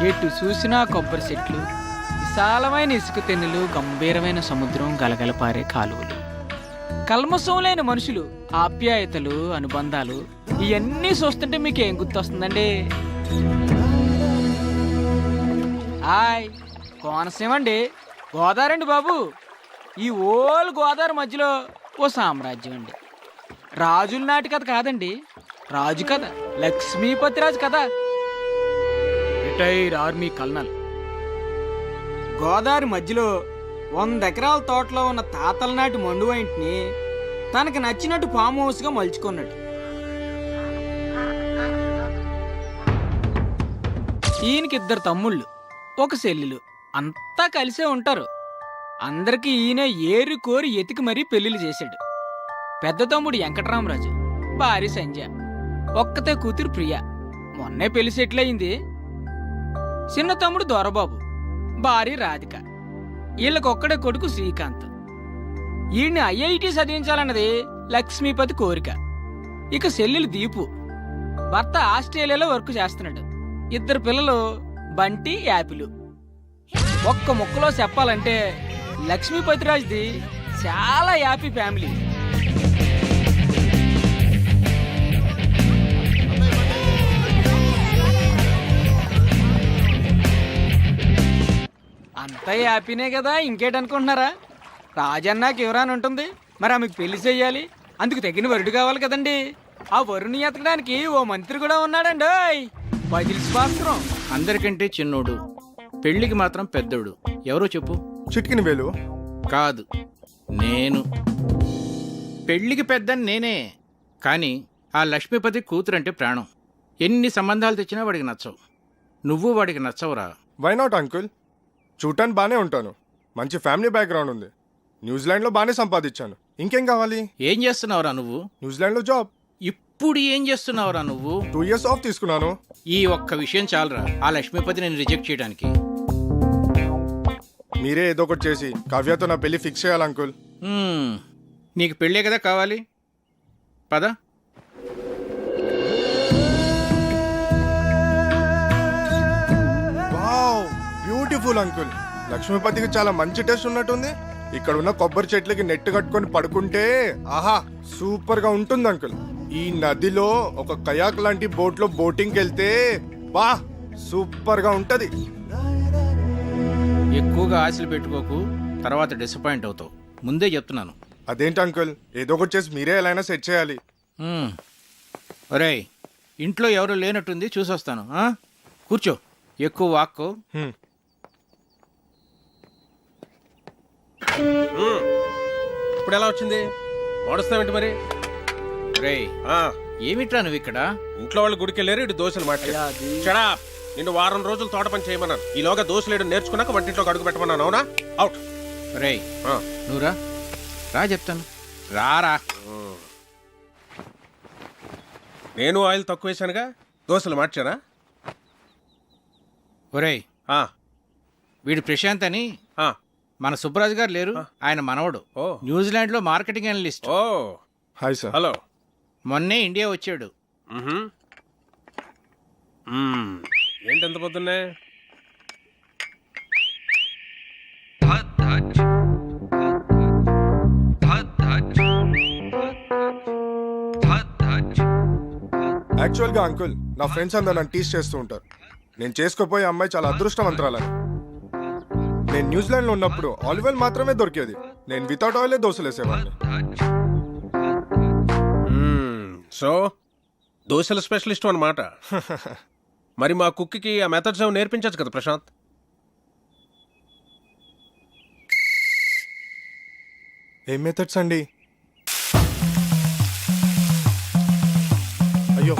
ఎటు చూసినా కొబ్బరి చెట్లు, విశాలమైన ఇసుక తెన్నులు, గంభీరమైన సముద్రం, గలగలపారే కాలువలు, కల్మషం లేని మనుషులు, ఆప్యాయతలు, అనుబంధాలు, ఇవన్నీ చూస్తుంటే మీకు ఏం గుర్తొస్తుందండి? హాయ్, కోనసీమ అండి, గోదావరి అండి బాబు. ఈ ఓల్ గోదావరి మధ్యలో ఓ సామ్రాజ్యం అండి. రాజుల నాటి కథ కాదండి, రాజు కథ, లక్ష్మీపతి రాజు కథ. రిటైర్ ఆర్మీ కల్నల్ గోదావరి మధ్యలో 100 ఎకరాల తోటలో ఉన్న తాతల నాటి మండువా ఇంటిని తనకి నచ్చినట్టు ఫామ్ హౌస్గా మలుచుకున్నాడు. ఈయనకి 2 తమ్ముళ్ళు, 1 చెల్లెలు, అంతా కలిసే ఉంటారు. అందరికీ ఈయన ఏరు కోరి ఎతికి మరీ పెళ్లిళ్ళు చేశాడు. పెద్ద తమ్ముడు వెంకటరామరాజు, భార్య సంజ, ఒక్కతే కూతురు ప్రియ, మొన్నే పెళ్లి సెటిల్ అయింది. చిన్న తమ్ముడు దొరబాబు, భార్య రాధిక, వీళ్ళకొక్కడే కొడుకు శ్రీకాంత్. ఈయన్ని ఐఐటి చదివించాలన్నది లక్ష్మీపతి కోరిక. ఇక చెల్లెలు దీపు, భర్త ఆస్ట్రేలియాలో వర్క్ చేస్తున్నాడు. 2 పిల్లలు బంటి, యాపిల్. ఒక్క ముక్కలో చెప్పాలంటే లక్ష్మీపతిరాజ్ది చాలా హ్యాపీ ఫ్యామిలీ. అంతా హ్యాపీనే కదా, ఇంకేటనుకుంటున్నారా? రాజన్నాకి ఎవరాని ఉంటుంది, మరి ఆమెకు పెళ్లి చెయ్యాలి, అందుకు తగిన వరుడు కావాలి కదండి. ఆ వరుని ఎతకడానికి ఓ మంత్రి కూడా ఉన్నాడండి, బజిల్స్ భాస్కరం. అందరికంటే చిన్నోడు, పెళ్లికి మాత్రం పెద్దోడు. ఎవరో చెప్పు. చిట్కిన వేలు కాదు, నేను. పెళ్లికి పెద్దని నేనే, కానీ ఆ లక్ష్మీపతి కూతురంటే ప్రాణం. ఎన్ని సంబంధాలు తెచ్చినా వాడికి నచ్చవు. నువ్వు వాడికి నచ్చవురా. Why not uncle? చూడటానికి బాగానే ఉంటాను, మంచి ఫ్యామిలీ బ్యాక్గ్రౌండ్ ఉంది, న్యూజిలాండ్లో బాగానే సంపాదించాను. ఇంకేం కావాలి? ఏం చేస్తున్నావురా నువ్వు? న్యూజిలాండ్లో జాబ్. ఇప్పుడు ఏం చేస్తున్నావురా నువ్వు? 2 years ఆఫ్ తీసుకున్నాను. ఈ ఒక్క విషయం చాలరా ఆ లక్ష్మీపతి నేను రిజెక్ట్ చేయడానికి. మీరే ఏదో ఒకటి చేసి కావ్యతో నా పెళ్లి ఫిక్స్ చేయాలి అంకుల్. నీకు పెళ్ళే కదా కావాలి, పద. Wow, beautiful uncle. లక్ష్మీపతికి చాలా మంచి టేస్ట్ ఉన్నట్టుంది. ఇక్కడ ఉన్న కొబ్బరి చెట్లకి నెట్ కట్టుకొని పడుకుంటే ఆహా సూపర్ గా ఉంటుంది అంకుల్. ఈ నదిలో ఒక కయాక్ లాంటి బోట్ లో బోటింగ్ వెళ్తే బా సూపర్ గా ఉంటది. ఎక్కువగా ఆశలు పెట్టుకోకు, తర్వాత డిసప్పాయింట్ అవుతావు, ముందే చెప్తున్నాను. అదేంటి అంకుల్, ఏదో ఒకటి చేసి మీరే ఎలా అయినా సెట్ చేయాలి. ఒరేయ్, ఇంట్లో ఎవరు లేనట్టుంది, చూసొస్తాను. కూర్చో, ఎక్కువ వాక్కో. ఇప్పుడు ఎలా వచ్చింది? వాడుస్తావేంటి మరి? రేయ్, ఏమిట్రా నువ్వు ఇక్కడ? ఇంట్లో వాళ్ళు గుడికి వెళ్ళారు, ఇటు దోశలు మాట్లాడా. నిన్ను వారం రోజులు తోట పని చేయమన్నాను. ఈలోగా దోశలేడు నేర్చుకున్నాక వంటింట్లో అడుగు పెట్టమన్నాను. అవునా? అవుట్. రేయ్, నువ్వురా, రా చెప్తాను, రారా. నేను ఆయిల్ తక్కువ వేసానుగా, దోశలు మార్చానా? ఒరేయ్, వీడు ప్రశాంత్ అని మన సుబ్బరాజు గారు లేరు, ఆయన మనవడు. న్యూజిలాండ్ లో మార్కెటింగ్ అనలిస్ట్. ఓ హాయ్ సార్. హలో. మొన్నే ఇండియా వచ్చాడు. ఏంటి ఎంత పొద్దున్నే? యాక్చువల్ గా అంకుల్, నా ఫ్రెండ్స్ అందరూ నన్ను టీస్ చేస్తూ ఉంటారు. నేను చేసుకోపోయే అమ్మాయి చాలా అదృష్టవంతురాలని. నేను న్యూజిలాండ్ లో ఉన్నప్పుడు ఆలివ్ ఆయిల్ మాత్రమే దొరికేది. నేను వితౌట్ ఆయిలే దోశలు వేసేవాడిని. సో దోశల స్పెషలిస్ట్ అన్నమాట. మరి మా కుక్కి ఆ మెథడ్స్ నేర్పించచ్చు కదా ప్రశాంత్? ఏం మెథడ్స్ అండి? అయ్యో,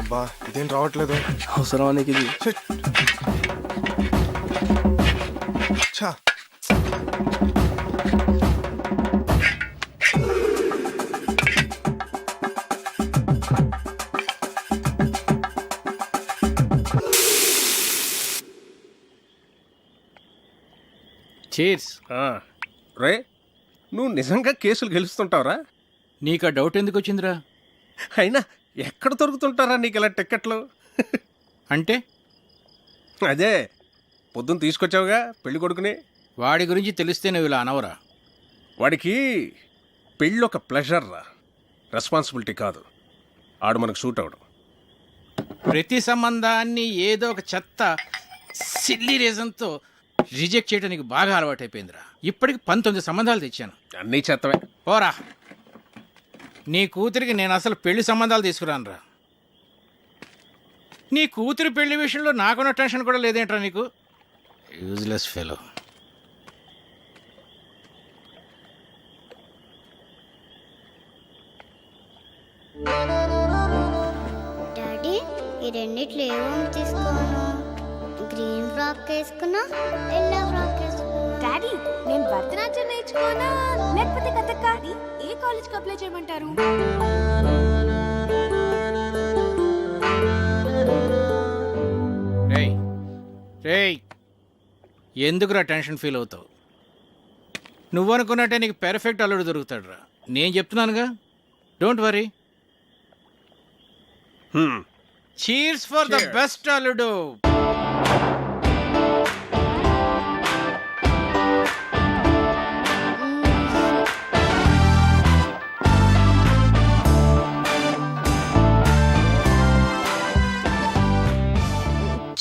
అబ్బా ఇదేం రావట్లేదు. అవసరం నీకు ఇది? ఛా, చీర్స్. రే నువ్వు నిజంగా కేసులు గెలుస్తుంటావురా? నీకు ఆ డౌట్ ఎందుకు వచ్చిందిరా? అయినా ఎక్కడ దొరుకుతుంటారా నీకు ఇలా టిక్కెట్లు? అంటే అదే పొద్దున్న తీసుకొచ్చావుగా పెళ్లి కొడుకుని. వాడి గురించి తెలిస్తే నువ్వు ఇలా అనవరా? వాడికి పెళ్ళి ఒక ప్లెజర్ రా, రెస్పాన్సిబిలిటీ కాదు. ఆడు మనకు సూట్ అవడం. ప్రతి సంబంధాన్ని ఏదో ఒక చెత్త సిల్లీ రీజన్తో రిజెక్ట్ చేయడం నీకు బాగా అలవాటైపోయిందిరా. ఇప్పటికి 19 సంబంధాలు తెచ్చాను. అన్నీ చెత్తవే. పోరా, నీ కూతురికి నేను అసలు పెళ్లి సంబంధాలు తీసుకురానురా. నీ కూతురి పెళ్లి విషయంలో నాకున్న టెన్షన్ కూడా లేదేంట్రా నీకు? Useless fellow. డాడీ ఈ రెండిట్లో ఏమో తీసుకోను. గ్రీన్ ఫ్రాక్ వేసుకున్నా, ఎల్లో ఫ్రాక్ వేసుకున్నా. డాడీ నేను భరతనాట్యం నేర్చుకోనా లేకపోతే కథక్? ఏ కాలేజ్కి అప్లై చేయమంటారు? రేయ్ రేయ్, ఎందుకురా టెన్షన్ ఫీల్ అవుతావు? నువ్వు అనుకున్నట్టే నీకు పెర్ఫెక్ట్ అల్లుడు దొరుకుతాడు రా. నేను చెప్తున్నానుగా, don't worry. Cheers for the best అల్లుడు.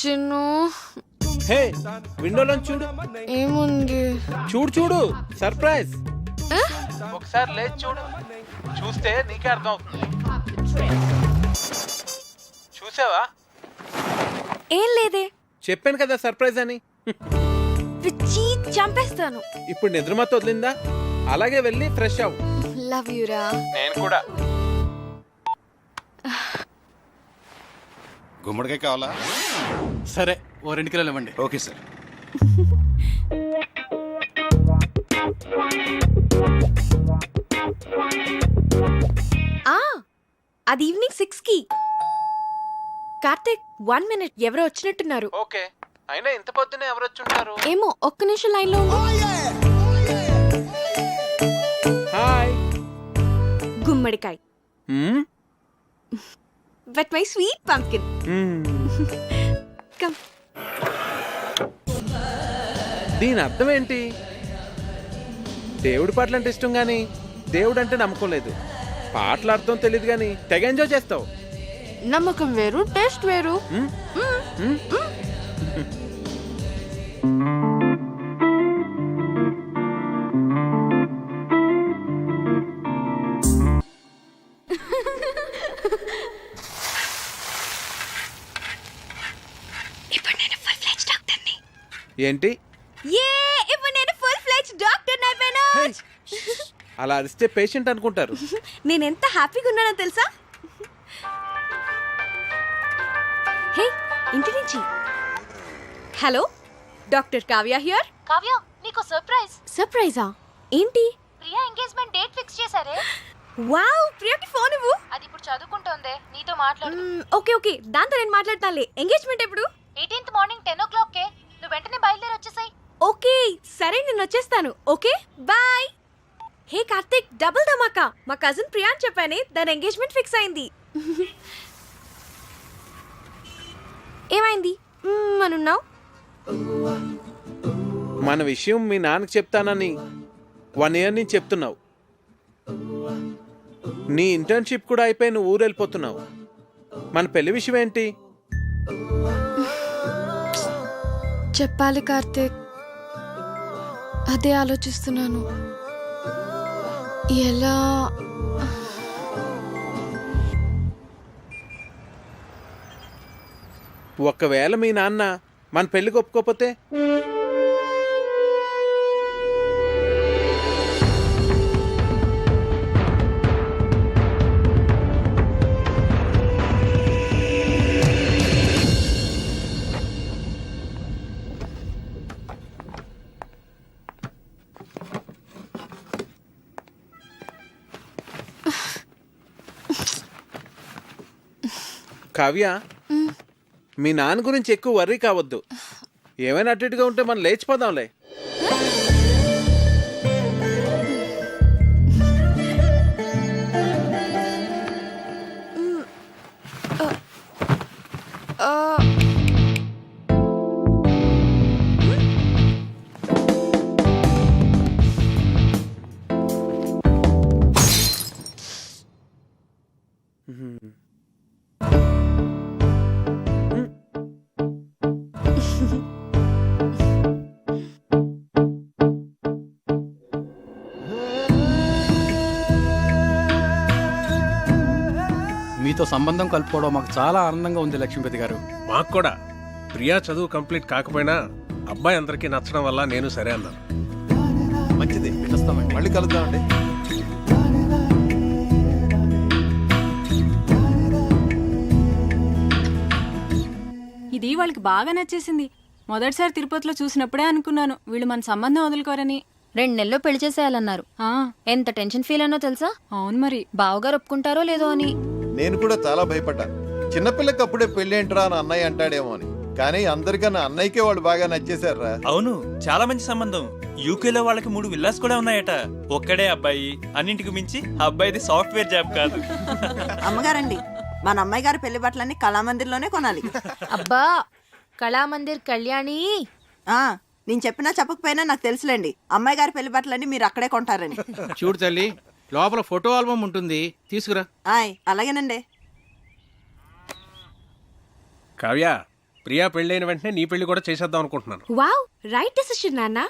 చిన్ను హే, విండోలో చూడు. ఏముంది? చూడు చూడు, సర్ప్రైజ్. ఒకసారి లేచి చూడు, చూస్తే నీకే అర్థం అవుతుంది. చూసావా? ఏం లేదే. చెప్పాను కదా సర్ప్రైజ్ అని. పిచ్చి చంపేస్తాను. ఇప్పుడు నిద్రమత వదిలిందా? అలాగే వెళ్ళి ఫ్రెష్ అవ్వు. లవ్ యూ రా. నేను కూడా. గుమ్మడికాయ కావాలా? సరే, ఓ 2 కిలోలు ఇవ్వండి. Okay sir. అది ఈవినింగ్ 6కి. కార్తిక్ 1 minute, ఎవరో వచ్చినట్టున్నారు. ఓకే, అయినా ఇంత పొద్దునే ఎవరు వచ్చుంటారు? ఏమో, ఒక్క నిమిషం లైన్ లో ఉండు. హాయ్. గుమ్మడికాయ. But my sweet pumpkin. Come. దీని అర్థం ఏంటి? దేవుడి పాటలు అంటే ఇష్టం కానీ దేవుడు అంటే నమ్మకం లేదు. పాటల అర్థం తెలియదు కానీ తెగ ఎంజాయ్ చేస్తావు. నమ్మకం వేరు, టేస్ట్ వేరు. ఇప్పుడు నేను ఫుల్ ఫ్లెడ్జ్ డాక్టర్ని. ఏంటి? ఇప్పుడు నేను ఫుల్ ఫ్లెడ్జ్ డాక్టర్ అయిపోయాను. అలా అరిస్తే పేషెంట్ అనుకుంటారు. నేను ఎంత హ్యాపీగా ఉన్నానో తెలుసా? హే, ఇంటి నుంచి. Hello, doctor Kavya here. Kavya, నీకు సర్ప్రైజ్. సర్ప్రైజా? ఏంటి? ప్రియా ఎంగేజ్మెంట్ డేట్ ఫిక్స్ చేశారే. వావ్, ప్రియాకి ఫోన్ ఇవ్వు. అది ఇప్పుడు చదువుకుంటోందే, నీతో మాట్లాడు. ఓకే ఓకే, దాంతో నేను మాట్లాడతానులే. ఎంగేజ్మెంట్ ఎప్పుడు? 18th మార్నింగ్ 10 o'clock కే. నువ్వు వెంటనే బయలుదేరి వచ్చేసాయి. ఓకే సరే, నేను వచ్చేస్తాను. Okay bye. Hey Karthik, double dhamaka. మా కజిన్ ప్రియా అని చెప్పానే, దాని ఎంగేజ్మెంట్ ఫిక్స్ అయింది. ఏమైంది అనున్నావు? మన విషయం మీ నాన్నకి చెప్తానని 1 year నుంచి చెప్తున్నావు. నీ ఇంటర్న్షిప్ కూడా అయిపోయి నువ్వు ఊరు వెళ్ళిపోతున్నావు. మన పెళ్లి విషయం ఏంటి? చెప్పాలి కార్తిక్, అదే ఆలోచిస్తున్నాను. ఎలా? ఒకవేళ మీ నాన్న మన పెళ్లికి ఒప్పుకోకపోతే? కావ్య, మీ నాన్న గురించి ఎక్కువ వర్రీ కావద్దు. ఏమైనా అటు ఇటుగా ఉంటే మనం లేచిపోదాంలే. మీతో సంబంధం కలుపుకోవడం మాకు చాలా ఆనందంగా ఉంది లక్ష్మీపతి గారు. మాకు కూడా ప్రియా చదువు కంప్లీట్ కాకపోయినా అబ్బాయి అందరికీ నచ్చడం వల్ల నేను సరే అన్నాను. మంచిది, వస్తామండి. మళ్ళీ కలుద్దామండి. ఇది వాళ్ళకి బాగా నచ్చేసింది. మొదటిసారి తిరుపతిలో చూసినప్పుడే అనుకున్నాను వీళ్ళు మన సంబంధం వదులుకోరని. 2 నెలల్లో పెళ్లి చేసేయాలన్నారు. ఆ, ఎంత టెన్షన్ ఫీల్ అయినో తెలుసా? అవును మరి. బావగారు ఒప్పుకుంటారో లేదో అని. నేను కూడా చాలా భయపడ్డాను. చిన్నపిల్లకి అప్పుడే పెళ్లి ఏంట్రా అని అన్నయ్య అంటాడేమో అని. కానీ అందరికన్నా అన్నయ్యకే వాళ్ళు బాగా నచ్చేశారా. అవును, చాలా మంచి సంబంధం. యూకేలో వాళ్ళకి 3 విల్లాస్ కూడా ఉన్నాయట. ఒక్కడే అబ్బాయి, అన్నింటికి మించి ఆ అబ్బాయిది సాఫ్ట్వేర్ జాబ్ కాదు. అమ్మగారండి, మన అమ్మాయి గారి పెళ్లి బట్టలన్నీ కళామందిర్లోనే కొనాలి. అబ్బా, కళామందిర్ కళ్యాణి. నేను చెప్పినా చెప్పకపోయినా నాకు తెలుసులేండి, అమ్మాయి గారి పెళ్లి బట్టలన్నీ మీరు అక్కడే కొంటారని. చూడు తల్లి, లోపల ఫోటో ఆల్బమ్ ఉంటుంది, తీసుకురా. అలాగేనండి. కావ్య, ప్రియా పెళ్ళైన వెంటనే నీ పెళ్లి కూడా చేసేద్దాం అనుకుంటున్నాను. వావ్, రైట్ డెసిషన్ నాన్న.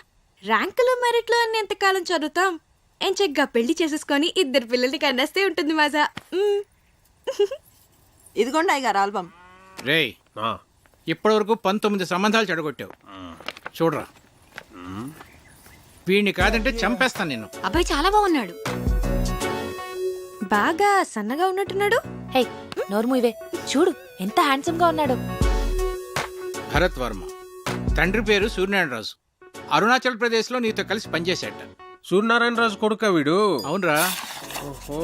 ర్యాంకులు మెరిట్లు అని ఎంతకాలం చదువుతాం? ఎంచగ్గా పెళ్లి చేసేసుకొని 2 పిల్లల్ని కన్నేస్తే ఉంటుంది మజా. ఇదిగోండి అయ్యగారు ఆల్బమ్. రేయ్, ఇప్పటివరకు 19 సంబంధాలు చెడగొట్టావు. చూడరా, వీడిని కాదంటే చంపేస్తాను నేను. అబ్బాయి చాలా బాగున్నాడు. బాగా సన్నగా ఉన్నట్టున్నాడు. హే, నోర్ము ఇవే. చూడు ఎంత హ్యాండ్సమ్ గా ఉన్నాడు. భరత్ వర్మ, తండ్రి పేరు సూర్యనారాయణరాజు. అరుణాచల్ ప్రదేశ్ లో నీతో కలిసి పనిచేశాట. సూర్యనారాయణరాజు కొడుక వీడు? అవునరా. ఓహో,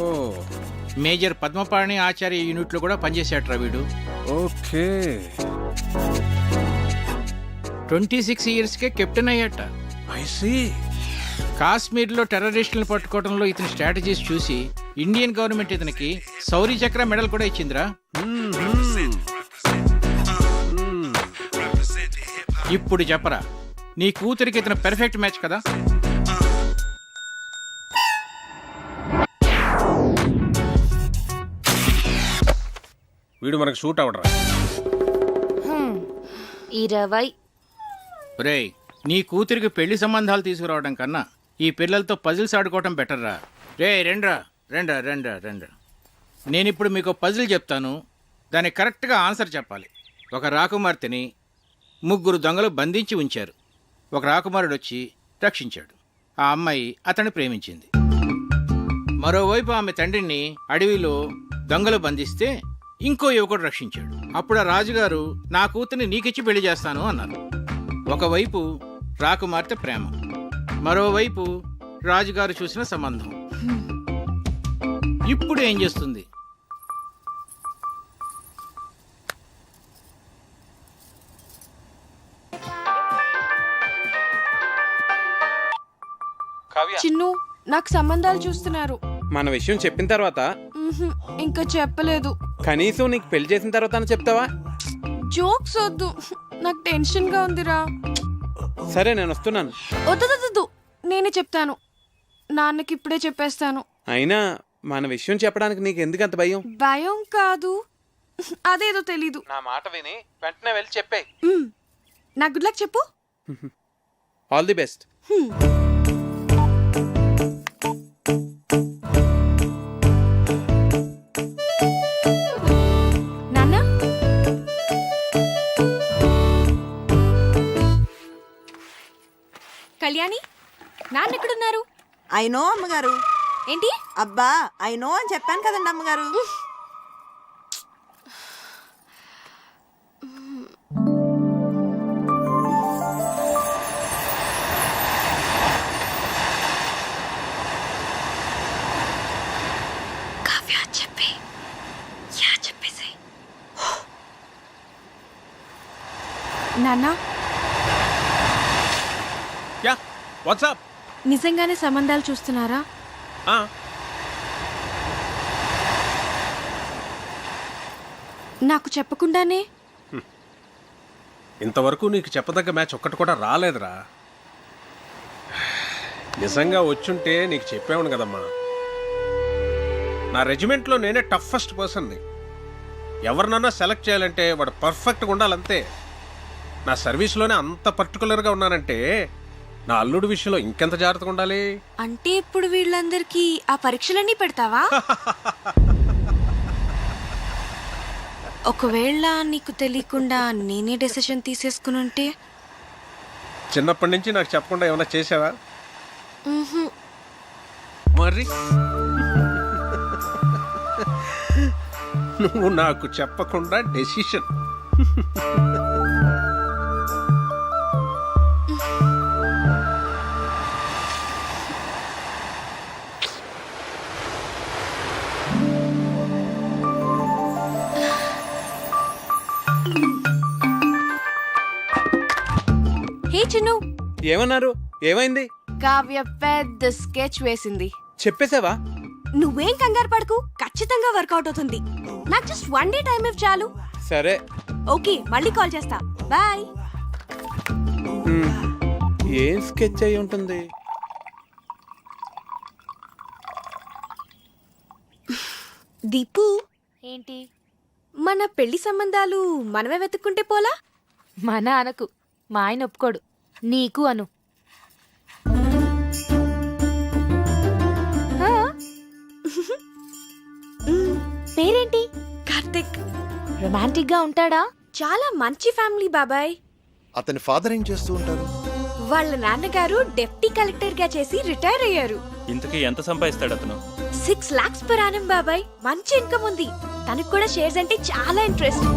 మేజర్ పద్మపాణి ఆచార్య యూనిట్ లో కూడా పనిచేశాట్రా వీడు. ఓకే. 26 years కే కెప్టెన్ అయ్యాట. I see. కాశ్మీర్ లో టెర్రరిస్టులను పట్టుకోవడంలో ఇతని స్ట్రాటజీస్ చూసి ఇండియన్ గవర్నమెంట్ ఇతనికి శౌర్య చక్ర మెడల్ కూడా ఇచ్చిందిరా. ఇప్పుడు చెప్పరా, నీ కూతురికి ఇతను పెర్ఫెక్ట్ మ్యాచ్ కదా? వీడు మనకు షూట్ అవడరా. 20. రేయ్, నీ కూతురికి పెళ్లి సంబంధాలు తీసుకురావడం కన్నా ఈ పిల్లలతో పజిల్స్ ఆడుకోవటం బెటర్రా. రే రెండ్రా రెండ్రా రెండ్రా రెండ్రా. నేనిప్పుడు మీకు పజిల్ చెప్తాను, దానికి కరెక్ట్గా ఆన్సర్ చెప్పాలి. ఒక రాకుమార్తెని 3 దొంగలు బంధించి ఉంచారు. ఒక రాకుమారుడు వచ్చి రక్షించాడు. ఆ అమ్మాయి అతన్ని ప్రేమించింది. మరోవైపు ఆమె తండ్రిని అడవిలో దొంగలు బంధిస్తే ఇంకో యువకుడు రక్షించాడు. అప్పుడు ఆ రాజుగారు నా కూతుర్ని నీకిచ్చి పెళ్లి చేస్తాను అన్నారు. ఒకవైపు రాకుమార్తె ప్రేమ, మరోవైపు రాజుగారు చూసిన సంబంధం. ఇప్పుడు ఏం చేస్తుంది? చిన్ను, నాకు సంబంధాలు చూస్తున్నారు. మన విషయం చెప్పిన తర్వాత ఇంకా చెప్పలేదు. కనీసం నీకు పెళ్లి చేసిన తర్వాత చెప్తావా? జోక్స్ వద్దు, నాకు టెన్షన్ గా ఉందిరా. సరే, నేను వస్తున్నాను. వద్దు, నేనే చెప్తాను. నాన్నకి ఇప్పుడే చెప్పేస్తాను. అయినా మన విషయం చెప్పడానికి నీకు ఎందుకు అంత భయం? భయం కాదు, అదేదో తెలీదు. నా మాట విని వెంటనే వెళ్ళి చెప్పే. నా గుడ్ లక్ చెప్పు. All the best. నాన్న, కళ్యాణి, నాన్న ఎక్కడున్నారు? ఐ నో అమ్మగారు. ఏంటి? అబ్బా, ఐ నో అని చెప్పాను కదండి అమ్మగారు. నాన్న, యా, వాట్సాప్. నిజంగానే సంబంధాలు చూస్తున్నారా? నాకు చెప్పకుండానే? ఇంతవరకు నీకు చెప్పదగ్గ మ్యాచ్ ఒక్కటి కూడా రాలేదురా. నిజంగా వచ్చుంటే నీకు చెప్పేవాడు కదమ్మా. నా రెజిమెంట్లో నేనే టఫెస్ట్ పర్సన్ని. ఎవరినన్నా సెలెక్ట్ చేయాలంటే వాడు పర్ఫెక్ట్గా ఉండాలంతే. నా సర్వీస్లోనే అంత పర్టికులర్గా ఉన్నానంటే నా అల్లుడి విషయంలో ఇంకెంత జాగ్రత్తగా ఉండాలి. అంటే ఇప్పుడు వీళ్ళందరికీ ఆ పరీక్షలన్నీ పెడతావా? ఒకవేళ నీకు తెలియకుండా నేనే డెసిషన్ తీసేసుకుని ఉంటే చిన్నప్పటి నుంచి నాకు చెప్పకుండా ఏమైనా చేసావా? మరి నువ్వు నాకు చెప్పకుండా డెసిషన్. హే చిన్ను, ఏమన్నారు? ఏమైంది? కావ్య పెద్ద స్కెచ్ వేసింది. చెప్పేసావా? నువ్వేం కంగారు పడకు, ఖచ్చితంగా వర్కౌట్ అవుతుంది. నాకు జస్ట్ 1 డే టైం ఇవ్వు చాలు. సరే. ఓకే, మళ్ళీ కాల్ చేస్తా. బాయ్. ఏం స్కెచ్ అయి ఉంటుంది? దీపు, ఏంటి? మన పెళ్లి సంబంధాలు మనమే వెతుక్కుంటే పోలా? మన అనకు, మా ఆయన ఒప్పుకోడు. నీకు అను. పేరేంటి? కార్తిక్. రొమాంటిక్ గా ఉంటాడా? చాలా మంచి ఫ్యామిలీ బాబాయ్. అతని ఫాదర్ ఏం చేస్తూ ఉంటారు? వాళ్ళ నాన్నగారు డెప్యూటీ కలెక్టర్ గా చేసి రిటైర్ అయ్యారు. ఇంతకీ ఎంత సంపాదిస్తాడు అతను? 6 lakhs per annum బాబాయ్. మంచి ఇన్కమ్ ఉంది. తనకు కూడా షేర్స్ అంటే చాలా ఇంట్రెస్ట్.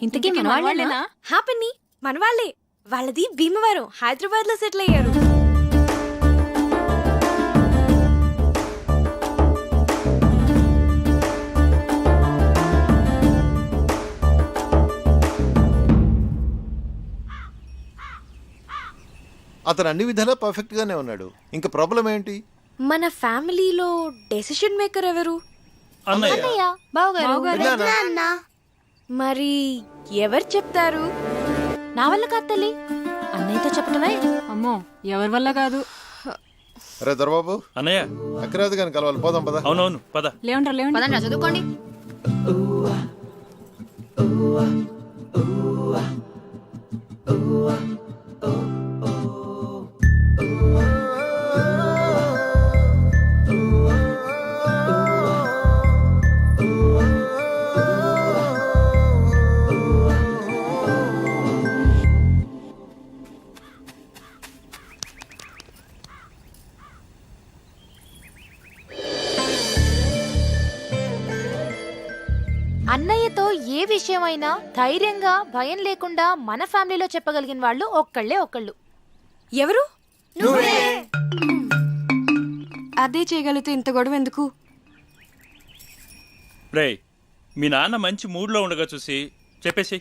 ఇంతకీ మన వాళ్ళేనా? హ్యాపీని మన వాళ్ళే. వాళ్ళది భీమవరం, హైదరాబాద్ లో సెటిల్ అయ్యారు. అతను అన్ని విధాలా పర్ఫెక్ట్ గానే ఉన్నాడు. ఇంకా ప్రాబ్లం ఏంటి? మన ఫ్యామిలీలో డెసిషన్ మేకర్ ఎవరు? అన్నయ్య. బావగారు. మరి ఎవరు చెప్తారు? నా వల్ల కాదు తల్లి, అన్నయ్యతో చెప్పటమే. అమ్మో, ఎవరి వల్ల కాదు. అరే దొరబాబు, అన్నయ్య. అక్కరాదు కానీ కలవాలి. పోదాం పద. అవునవును, పద. లేవండి. చదువుకోండి. అన్నయ్యతో ఏ విషయమైనా ధైర్యంగా భయం లేకుండా మన ఫ్యామిలీలో చెప్పగలిగిన వాళ్ళు ఒక్కళ్ళు. ఎవరు? అదే చేయగలిగితే ఇంత గొడవ ఎందుకు? రేయ్, మీ నాన్న మంచి మూడ్లో ఉండగా చూసి చెప్పేసి.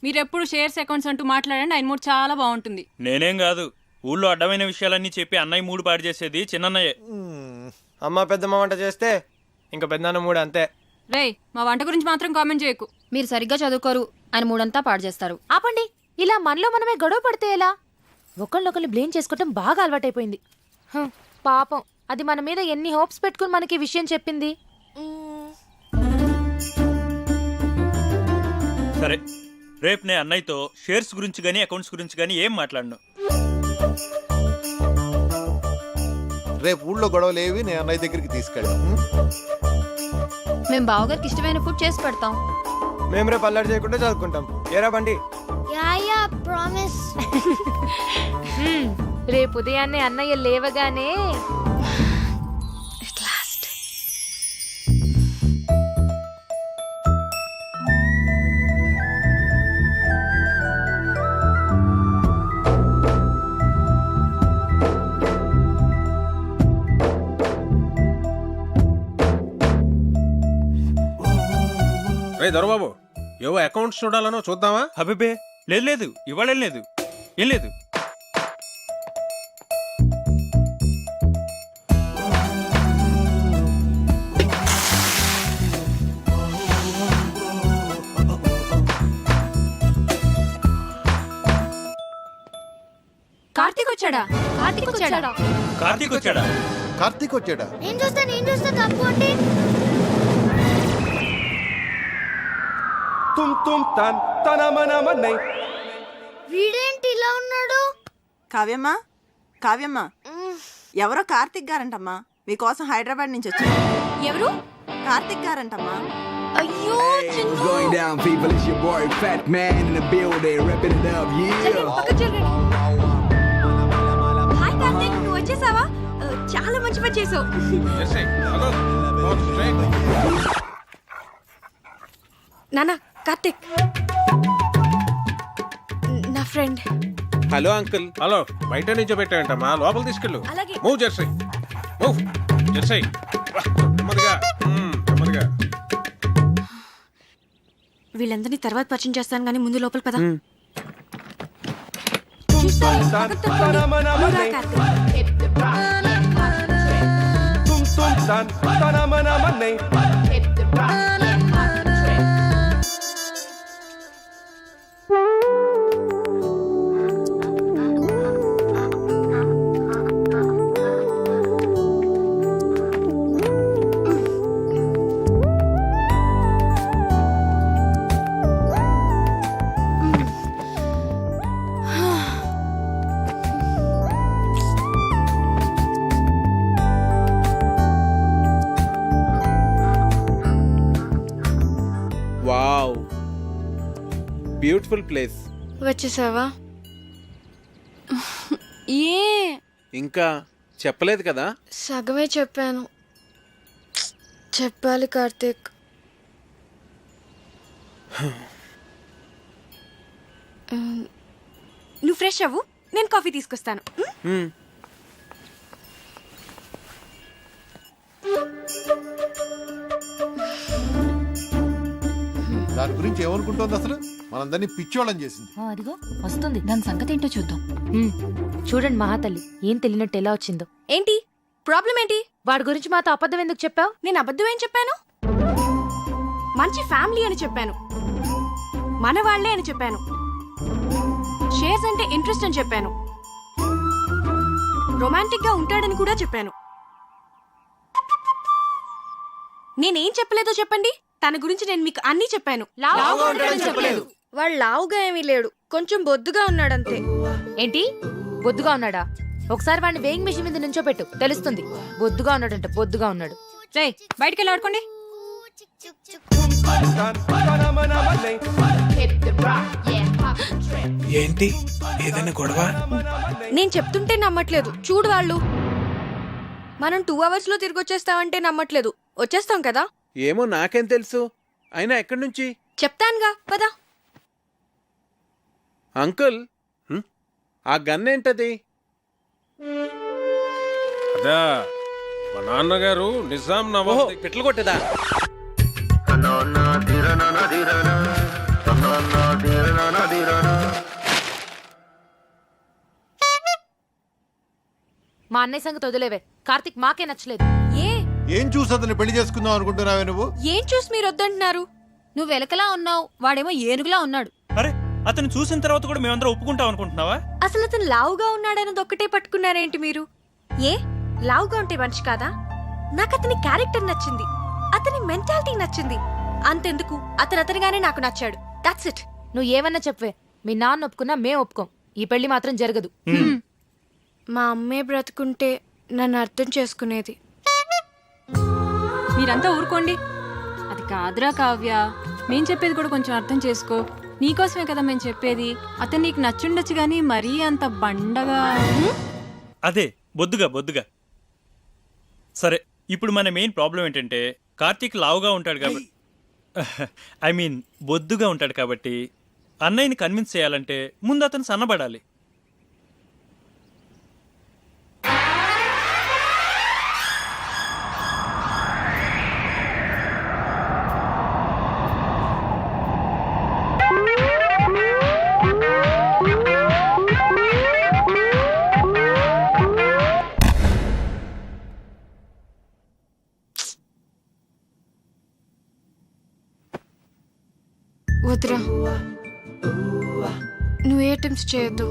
మీరెప్పుడు షేర్స్ అకౌంట్స్ అంటూ మాట్లాడండి, ఆయన మూడు చాలా బాగుంటుంది. నేనేం కాదు, ఊళ్ళో అడ్డమైన విషయాలన్నీ చెప్పి అన్నయ్య మూడు పాడు చేసేది చిన్నన్నయ్యే. అమ్మ పెద్దమ్మ వంట చేస్తే ఇంకా పెద్దనాన్న మూడు అంతే. రేయ్, మా వంట గురించి మాత్రం కామెంట్ చేయకు. మీరు సరిగ్గా చదువుకోరు, ఆయన మూడంతా పాడు చేస్తారు. ఆపండి. ఇలా మనలో మనమే గొడవ పడితే ఎలా? ఒకళ్ళొకళ్ళు బ్లేమ్ చేసుకోవటం బాగా అలవాటైపోయింది. పాపం, అది మన మీద ఎన్ని హోప్స్ పెట్టుకుని మనకి విషయం చెప్పింది. సరే, రేపు నేను అన్నయ్యతో షేర్స్ గురించి కానీ అకౌంట్స్ గురించి కానీ ఏం మాట్లాడను. రేపు ఊళ్ళో గొడవలేవి నేను అన్నయ్య దగ్గరికి తీసుకెళ్ళాం. మేము బావగారికి ఇష్టమైన ఫుడ్ చేసి పెడతాం. మేము రేపు అల్లరి చేయకుండా చదువుకుంటాం. ఏరా బండి? Yeah promise. రేపు ఉదయాన్నే అన్నయ్య లేవగానే రే దొరబాబు, ఏవో అకౌంట్స్ చూడాలనో చూద్దామా? అబ్బే, లేదు లేదు ఇవాళ ఏం లేదు ఏం లేదు. కార్తీక్ వచ్చాడా? కార్తీక్ వచ్చాడా? కార్తీక్ వచ్చాడా? కార్తీక్ వచ్చాడా? నేను చూస్తా తప్పుకోండి. వీడేంటి ఇలా ఉన్నాడు? కావ్యమ్మ ఎవరో కార్తీక్ గారంటమ్మా, మీకోసం హైదరాబాద్ నుంచి వచ్చారు. ఎవరు? కార్తీక్ గారంటమ్మా. అయ్యో going down, people? It's your boy Fat Man in the building, repping it up, yeah. Hi Karthik, నువ్వు వచ్చేసావా? చాలా మంచి పని చేసావు. నానా, కార్తీక్ నా ఫ్రెండ్. Hello uncle. హలో, బయట నుంచో పెట్టాయంటమ్మా, లోపల తీసుకెళ్ళు. అలాగే. Move Jersey, move Jersey. నెమ్మదిగా నెమ్మదిగా. వీళ్ళందరినీ తర్వాత పరిచయం చేస్తాను కానీ ముందు లోపల పద. Wow, beautiful place. వచ్చేసావా? ఏ ఇంకా చెప్పలేదు కదా? సగమే చెప్పాను. చెప్పాలి కార్తీక్. నువ్వు ఫ్రెష్ అవ్వు, నేను కాఫీ తీసుకొస్తాను. దాని గురించి ఏమనుకుంటోంది అసలు? మనందరినీ పిచ్చోళ్ళని చేసింది. అదిగో వస్తుంది, దాని సంగతి ఏంటో చూద్దాం. చూడండి మహాతల్లి, ఏం తెలియనట్టు ఎలా వచ్చిందో. ఏంటి ప్రాబ్లం? ఏంటి? వాడి గురించి మాతో అబద్ధం ఎందుకు చెప్పావు? నేను అబద్ధం ఏం చెప్పాను? మంచి ఫ్యామిలీ అని చెప్పాను, మన వాళ్లే అని చెప్పాను, షేర్స్ అంటే ఇంట్రెస్ట్ అని చెప్పాను, రొమాంటిక్ గా ఉంటాడని కూడా చెప్పాను. నేనేం చెప్పలేదో చెప్పండి. తన గురించి నేను మీకు అన్నీ చెప్పాను. చెప్పలేదు. వాడు లావుగా ఏమీ లేడు, కొంచెం బొద్దుగా ఉన్నాడంతే. ఏంటి బొద్దుగా ఉన్నాడా? ఒకసారి వాడిని వేయింగ్ మిషన్ మీద నుంచోపెట్టు, తెలుస్తుంది. బొద్దుగా ఉన్నాడంట, బొద్దుగా ఉన్నాడు. రేయ్, బయటికి వెళ్ళి ఆడుకోండి. ఏంటి ఏదైనా గొడవ? నేను చెప్తుంటే నమ్మట్లేదు. చూడు వాళ్ళు. మనం 2 hours లో తిరిగి వచ్చేస్తామంటే నమ్మట్లేదు. వచ్చేస్తాం కదా? ఏమో నాకేం తెలుసు. అయినా ఎక్కడి నుంచి? చెప్తానుగా, పదా. అంకుల్, ఆ గన్ ఏంటది? అదా మా నాన్నగారు నిజాం నవాబ్ పిట్లు కొట్టేదా? మా అన్నయ్య సంగతి వదిలేవే. కార్తీక్ మాకే నచ్చలేదు. ఏం చూసి అతన్ని పెళ్లి చేసుకుందాం అనుకుంటున్నావే నువ్వు? ఏం చూసి మీరు వద్దంటున్నారు? నువ్వు ఎలకలా ఉన్నావు, వాడేమో ఏనుగులా ఉన్నాడు. అరే, అతను చూసిన తర్వాత కూడా మేమందరం ఒప్పుకుంటాం అనుకుంటున్నావా? అసలు అతను లావుగా ఉన్నాడన్నది ఒక్కటే పట్టుకున్నారేంటి మీరు? ఏ లావుగా ఉంటే మనిషి కాదా? నాకు అతని క్యారెక్టర్ నచ్చింది, అతని మెంటాలిటీ నచ్చింది. అంతెందుకు, అతనిగానే నాకు నచ్చాడు. That's it. నువ్వు ఏమన్నా చెప్పవే, మీ నాన్న ఒప్పుకున్నా మేం ఒప్పుకోం. ఈ పెళ్లి మాత్రం జరగదు. మా అమ్మే బ్రతుకుంటే నన్ను అర్థం చేసుకునేది. మీరంతా ఊరుకోండి. అది కాదురా కావ్య, మేం చెప్పేది కూడా కొంచెం అర్థం చేసుకో. నీకోసమే కదా మేము చెప్పేది. అతను నీకు నచ్చుండొచ్చు గానీ మరీ అంత బండగా. అదే బొద్దుగా. సరే, ఇప్పుడు మన మెయిన్ ప్రాబ్లం ఏంటంటే కార్తీక్ లావుగా ఉంటాడు కాబట్టి, ఐ మీన్ బొద్దుగా ఉంటాడు కాబట్టి అన్నయ్యని కన్విన్స్ చేయాలంటే ముందు అతను సన్నబడాలి. వద్దురా, నువ్వు ఏ అటెంప్ట్స్ చేయొద్దు.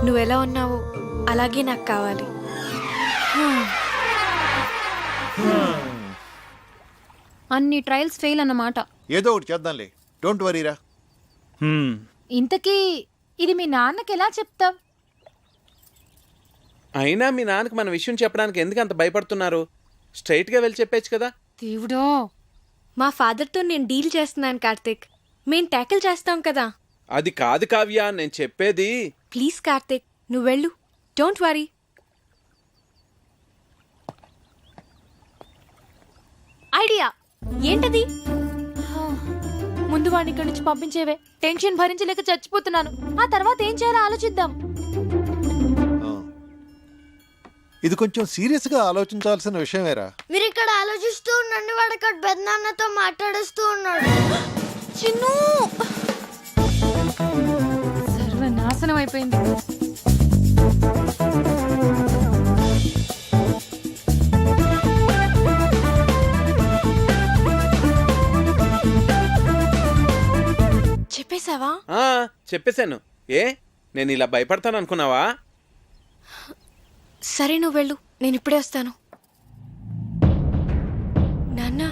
నువ్వు ఎలా ఉన్నావో అలాగే నాకు కావాలి. అన్ని ట్రయల్స్ ఫెయిల్ అన్నమాట. ఏదో ఒకటి చేద్దాంలే, డోంట్ వరీరా. ఇంతకీ ఇది మీ నాన్నకి ఎలా చెప్తావ్? అయినా మీ నాన్నకి మన విషయం చెప్పడానికి ఎందుకు అంత భయపడుతున్నారు? స్ట్రైట్గా వెళ్ళి చెప్పేచ్చు కదా. దేవుడో, మా ఫాదర్తో నేను డీల్ చేస్తున్నాను కార్తిక్. మేం ట్యాకిల్ చేస్తాం కదా. అది కాదు కావ్య, నేను చెప్పేది. ప్లీజ్ కార్తిక్, నువ్వు వెళ్ళు. Don't worry. ఐడియా ఏంటది? ముందు వాడిని ఇక్కడి నుంచి పంపించేవే. టెన్షన్ భరించలేక చచ్చిపోతున్నాను. ఆ తర్వాత ఏం చేయాలో ఆలోచిద్దాం. ఇది కొంచెం సీరియస్ గా ఆలోచించాల్సిన విషయమేరా. మీరు ఇక్కడ ఆలోచిస్తూ ఉండండి, వాడు అక్కడ పెద్దనాన్నతో మాట్లాడుస్తూ ఉన్నాడు. చిన్ను, సర్వనాశనం అయిపోయింది. చెప్పేశావా? చెప్పేశాను. ఏ, నేను ఇలా భయపడతాను అనుకున్నావా? సరే, నువ్వు వెళ్ళు, నేను ఇప్పుడే వస్తాను. నాన్న,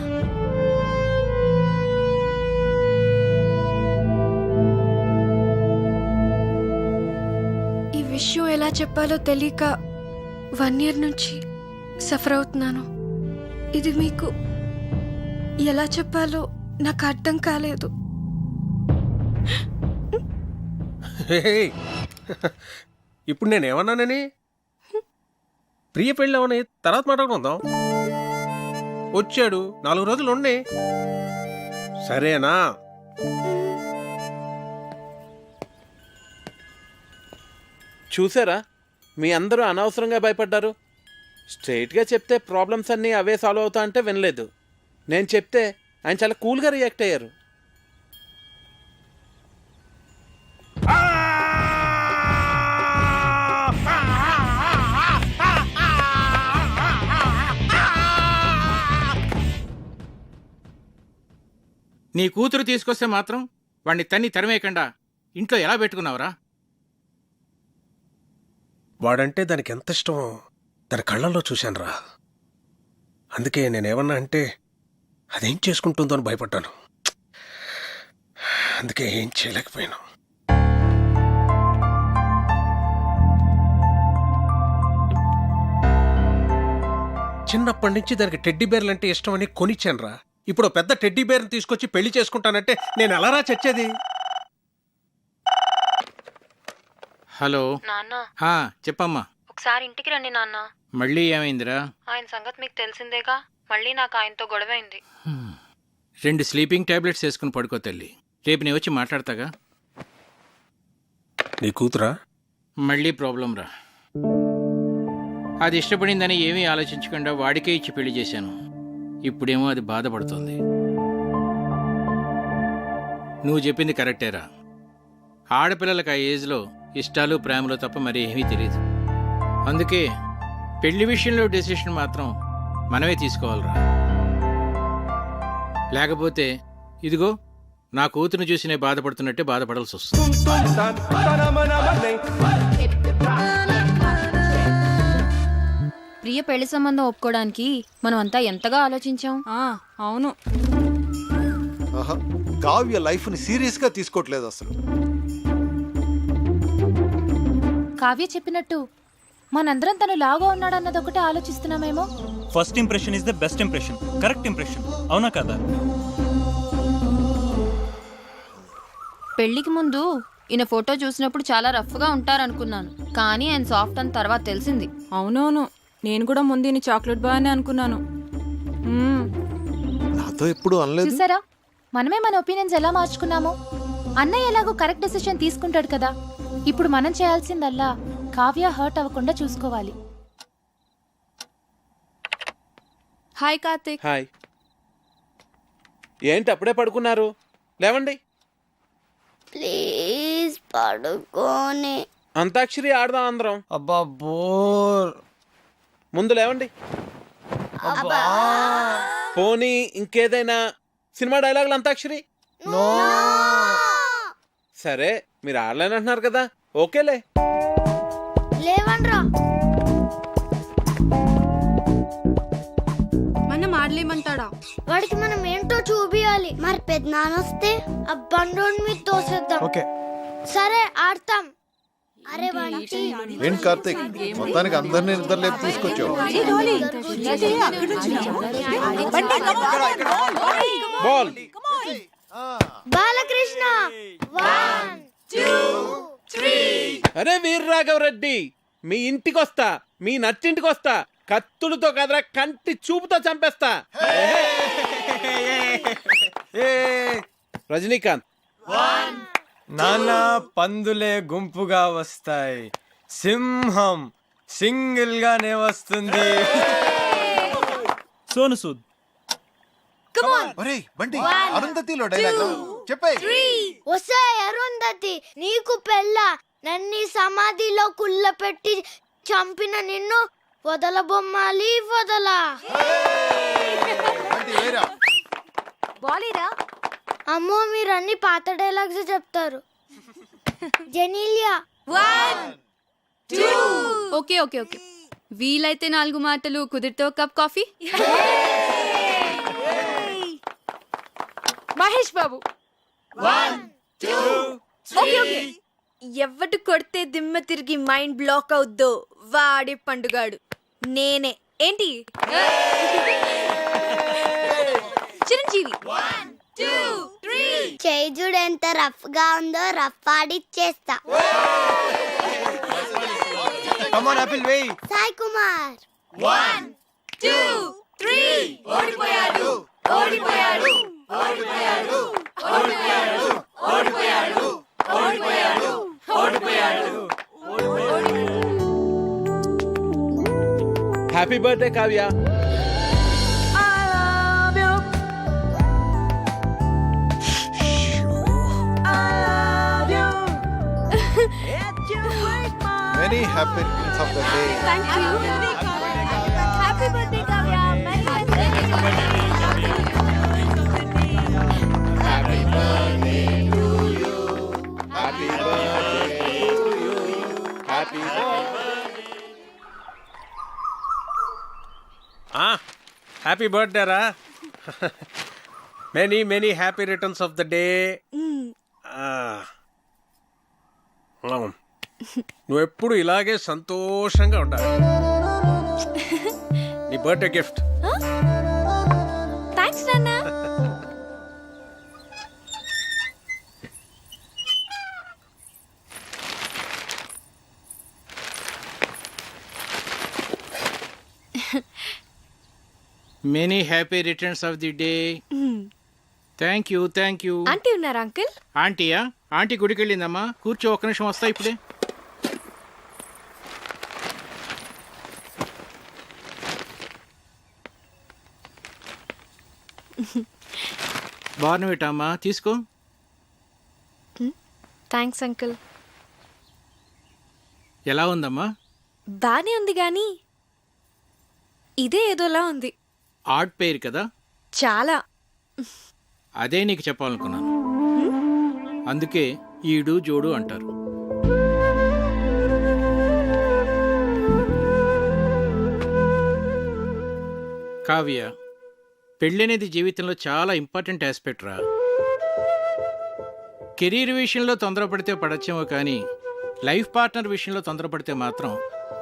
ఈ విషయం ఎలా చెప్పాలో తెలియక 1 year నుంచి సఫర్ అవుతున్నాను. ఇది మీకు ఎలా చెప్పాలో నాకు అర్థం కాలేదు. ఇప్పుడు నేను ఏమన్నానని? ప్రియ పెళ్ళి అవని తర్వాత మాట్లాడుకుందాం. వచ్చాడు, 4 రోజులు ఉండి. సరేనా? చూసారా, మీ అందరూ అనవసరంగా భయపడ్డారు. స్ట్రైట్గా చెప్తే ప్రాబ్లమ్స్ అన్నీ అవే సాల్వ్ అవుతా అంటే వినలేదు. నేను చెప్తే ఆయన చాలా కూల్గా రియాక్ట్ అయ్యారు. నీ కూతురు తీసుకొస్తే మాత్రం వాణ్ణి తరిమేయకుండా ఇంట్లో ఎలా పెట్టుకున్నావురా? వాడంటే దానికి ఎంత ఇష్టమో దాని కళ్ళల్లో చూశానురా. అందుకే నేనేమన్నా అంటే అదేం చేసుకుంటుందో అని భయపడ్డాను. అందుకే ఏం చేయలేకపోయాను. చిన్నప్పటి నుంచి దానికి టెడ్డీ బేర్లు అంటే ఇష్టం అని కొనిచ్చానురా. ఇప్పుడు పెద్ద టెడ్డీ బేర్ని తీసుకొచ్చి పెళ్లి చేసుకుంటానంటే నేను ఎలారా చచ్చేది? హలో నాన్న, చెప్పమ్మా. ఒకసారి ఇంటికి రండి నాన్న. మళ్ళీ ఏమైందిరా? ఆయన సంగతి మీకు తెలిసిందేగా. మళ్ళీ నాకు ఆయనతో గొడవైంది. 2 స్లీపింగ్ టాబ్లెట్స్ వేసుకుని పడుకో తల్లి. రేపు నేను వచ్చి మాట్లాడతాగా. నీ కూతురా? మళ్ళీ ప్రాబ్లం రా. అది ఇష్టపడిందని ఏమీ ఆలోచించకుండా వాడికే ఇచ్చి పెళ్లి చేశాను. ఇప్పుడేమో అది బాధపడుతుంది. నువ్వు చెప్పింది కరెక్టేరా. ఆడపిల్లలకు ఆ ఏజ్లో ఇష్టాలు ప్రేమలు తప్ప మరి ఏమీ తెలియదు. అందుకే పెళ్లి విషయంలో డెసిషన్ మాత్రం మనమే తీసుకోవాలిరా. లేకపోతే ఇదిగో నా కూతురుని చూసి నేను బాధపడుతున్నట్టే బాధపడాల్సి వస్తుంది. ప్రియ పెళ్లి సంబంధం ఒప్పుకోవడానికి మనం అంతా ఎంతగా ఆలోచించాం. అవును. కావ్య లైఫ్ ని సీరియస్ గా తీసుకోవట్లేదు అసలు. కావ్య చెప్పినట్టు మనందరం తను లాగా ఉన్నాడన్నది ఒకటే ఆలోచిస్తున్నామేమో. First impression is the best impression. Correct impression, అవునా కదా? పెళ్లికి ముందు ఈయన ఫోటో చూసినప్పుడు చాలా రఫ్గా ఉంటారనుకున్నాను. కానీ ఆయన సాఫ్ట్ అని తర్వాత తెలిసింది. అవునవును, నేను కూడా ముందు ఈయన చాక్లెట్ బాగా అనుకున్నాను. నాతో ఎప్పుడు అనలేదు. చూసారా, మనమే మన ఒపీనియన్స్ ఎలా మార్చుకున్నామో. అన్నయ్య ఎలాగో కరెక్ట్ డెసిషన్ తీసుకుంటాడు కదా. ఇప్పుడు మనం చేయాల్సిందల్లా కావ్య హర్ట్ అవ్వకుండా చూసుకోవాలి. హాయ్ కార్తిక్. హాయ్. ఏంటి అప్పుడే పడుకున్నారు? లేవండి. ప్లీజ్ పడుకోని. అంతాక్షరి ఆడదాం అందరం. అబ్బా బోర్. ముందు లేవండి. అబ్బా. పోనీ ఇంకేదైనా సినిమా డైలాగులు అంతాక్షరి? సరే మీరు ఆడలేనంటున్నారు కదా, ఓకేలే. లేవన్రా. మనం ఆడలేమంటాడా? వాడికి మనం ఏంటో చూపియాలి. మరి పెద్దనాన్న వస్తే ఆ బండోడి మీద తోసేద్దాం. ఓకే. సరే ఆడతాం. అరే బంటి. ఏంటి కార్తీక్, మొత్తానికి అందరినీ నిద్రలేపు తీసుకొచ్చావు. బాల్. బాలకృష్ణ. 1 2 3. అరే వీర్రాఘవరెడ్డి, మీ ఇంటికి వస్తా, మీ నచ్చింటికి వస్తా, కత్తులతో కదరా కంటి చూపుతో చంపేస్తా. రజనీకాంత్. నాన్న పందులే గుంపుగా వస్తాయి, సింహం సింగిల్ గానే వస్తుంది. సోను సూద్. ఒరేయ్ బంటి, అరుంధతిలో డైలాగ్ చెప్పే. వసే అరుంధతి, నీకు పెళ్ళ నన్ని సమాధిలో కుళ్ళపెట్టి చంపిన నిన్ను వదలబొమ్మాలి వదలా. బాలీరా. అమ్మో మీరు అన్ని పాత డైలాగ్స్ చెప్తారు. జెనీలియా. 1 2. ఓకే ఓకే ఓకే, వీలైతే 4 మాటలు, కుదిరితే ఒక cup coffee. Mahesh Babu. 1 2 okay okay. ఎవడు కొడితే దిమ్మ తిరిగి మైండ్ బ్లాక్ అవుద్దో వాడే పండుగాడు. నేనే. ఏంటి? చిరంజీవి. 1 2 3. చేయి చూడు ఎంత రఫ్ గా ఉందో, రఫ్ ఆడిచ్చేస్తా. కమ్ ఆన్ ఆపిల్ వేయ్. సాయి కుమార్. 1 2 3. ఓడిపోయాడు ఓడిపోయాడు ఓడిపోయాడు ఓడిపోయాడు ఓడిపోయాడు ఓడిపోయాడు ఓడిపోయాడు. Happy birthday Kavya. Many happy returns of the day. Thank you. Happy birthday Kavya. Happy birthday రా. Many many happy returns of the day. నువ్వెప్పుడు ఇలాగే సంతోషంగా ఉండాలి. నీ బర్త్డే గిఫ్ట్. థ్యాంక్స్ నాన్న. మెనీ హ్యాపీ రిటర్న్స్ ఆఫ్ ది డే. థ్యాంక్ యూ థ్యాంక్ యూ. ఆంటీ ఉన్నారా అంకుల్? ఆంటీయా? ఆంటీ గుడికి వెళ్ళిందమ్మా. కూర్చో, ఒక్క నిమిషం వస్తా ఇప్పుడే. బార్నవిటా అమ్మా, తీసుకో. Thanks uncle. ఎలా ఉందమ్మా? బానే ఉంది గాని ఇదే ఏదోలా ఉంది. ఆడ్ పేరు కదా. చాలా. అదే నీకు చెప్పాలనుకున్నాను. అందుకే ఈడు జోడు అంటారు. కావ్య, పెళ్ళనేది జీవితంలో చాలా ఇంపార్టెంట్ ఆస్పెక్ట్ రా. కెరీర్ విషయంలో తొందరపడితే పడచ్చేమో కానీ లైఫ్ పార్ట్నర్ విషయంలో తొందరపడితే మాత్రం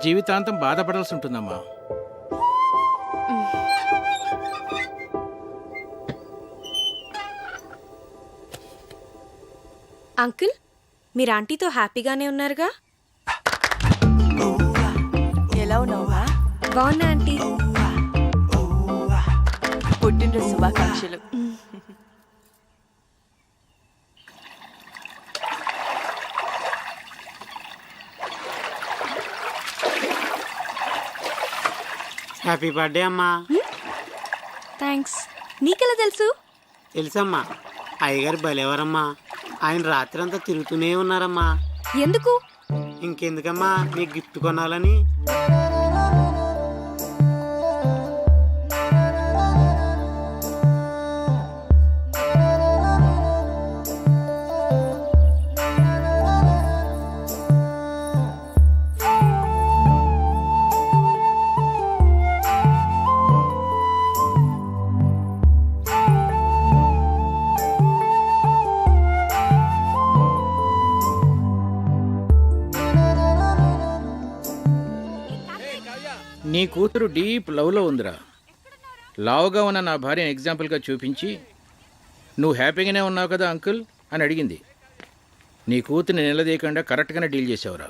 జీవితాంతం బాధపడాల్సి ఉంటుందమ్మా. అంకుల్, మీరు ఆంటీతో హ్యాపీగానే ఉన్నారుగా? ఎలా ఉన్నావా? బాగున్నా ఆంటీ. పుట్టినరోజు శుభాకాంక్షలు. హ్యాపీ బర్త్డే అమ్మా. థ్యాంక్స్. నీకెలా తెలుసు? తెలుసమ్మా, అయ్యగారు భలేవారమ్మా. ఆయన రాత్రి అంతా తిరుగుతూనే ఉన్నారమ్మా. ఎందుకు? ఇంకెందుకమ్మా, నీకు గిఫ్ట్ కొనాలని. నీ కూతురు డీప్ లవ్లో ఉందిరా. లావుగా ఉన్న నా భార్యను ఎగ్జాంపుల్గా చూపించి నువ్వు హ్యాపీగానే ఉన్నావు కదా అంకుల్ అని అడిగింది. నీ కూతుర్ని నిలదీయకుండా కరెక్ట్గానే డీల్ చేసావురా.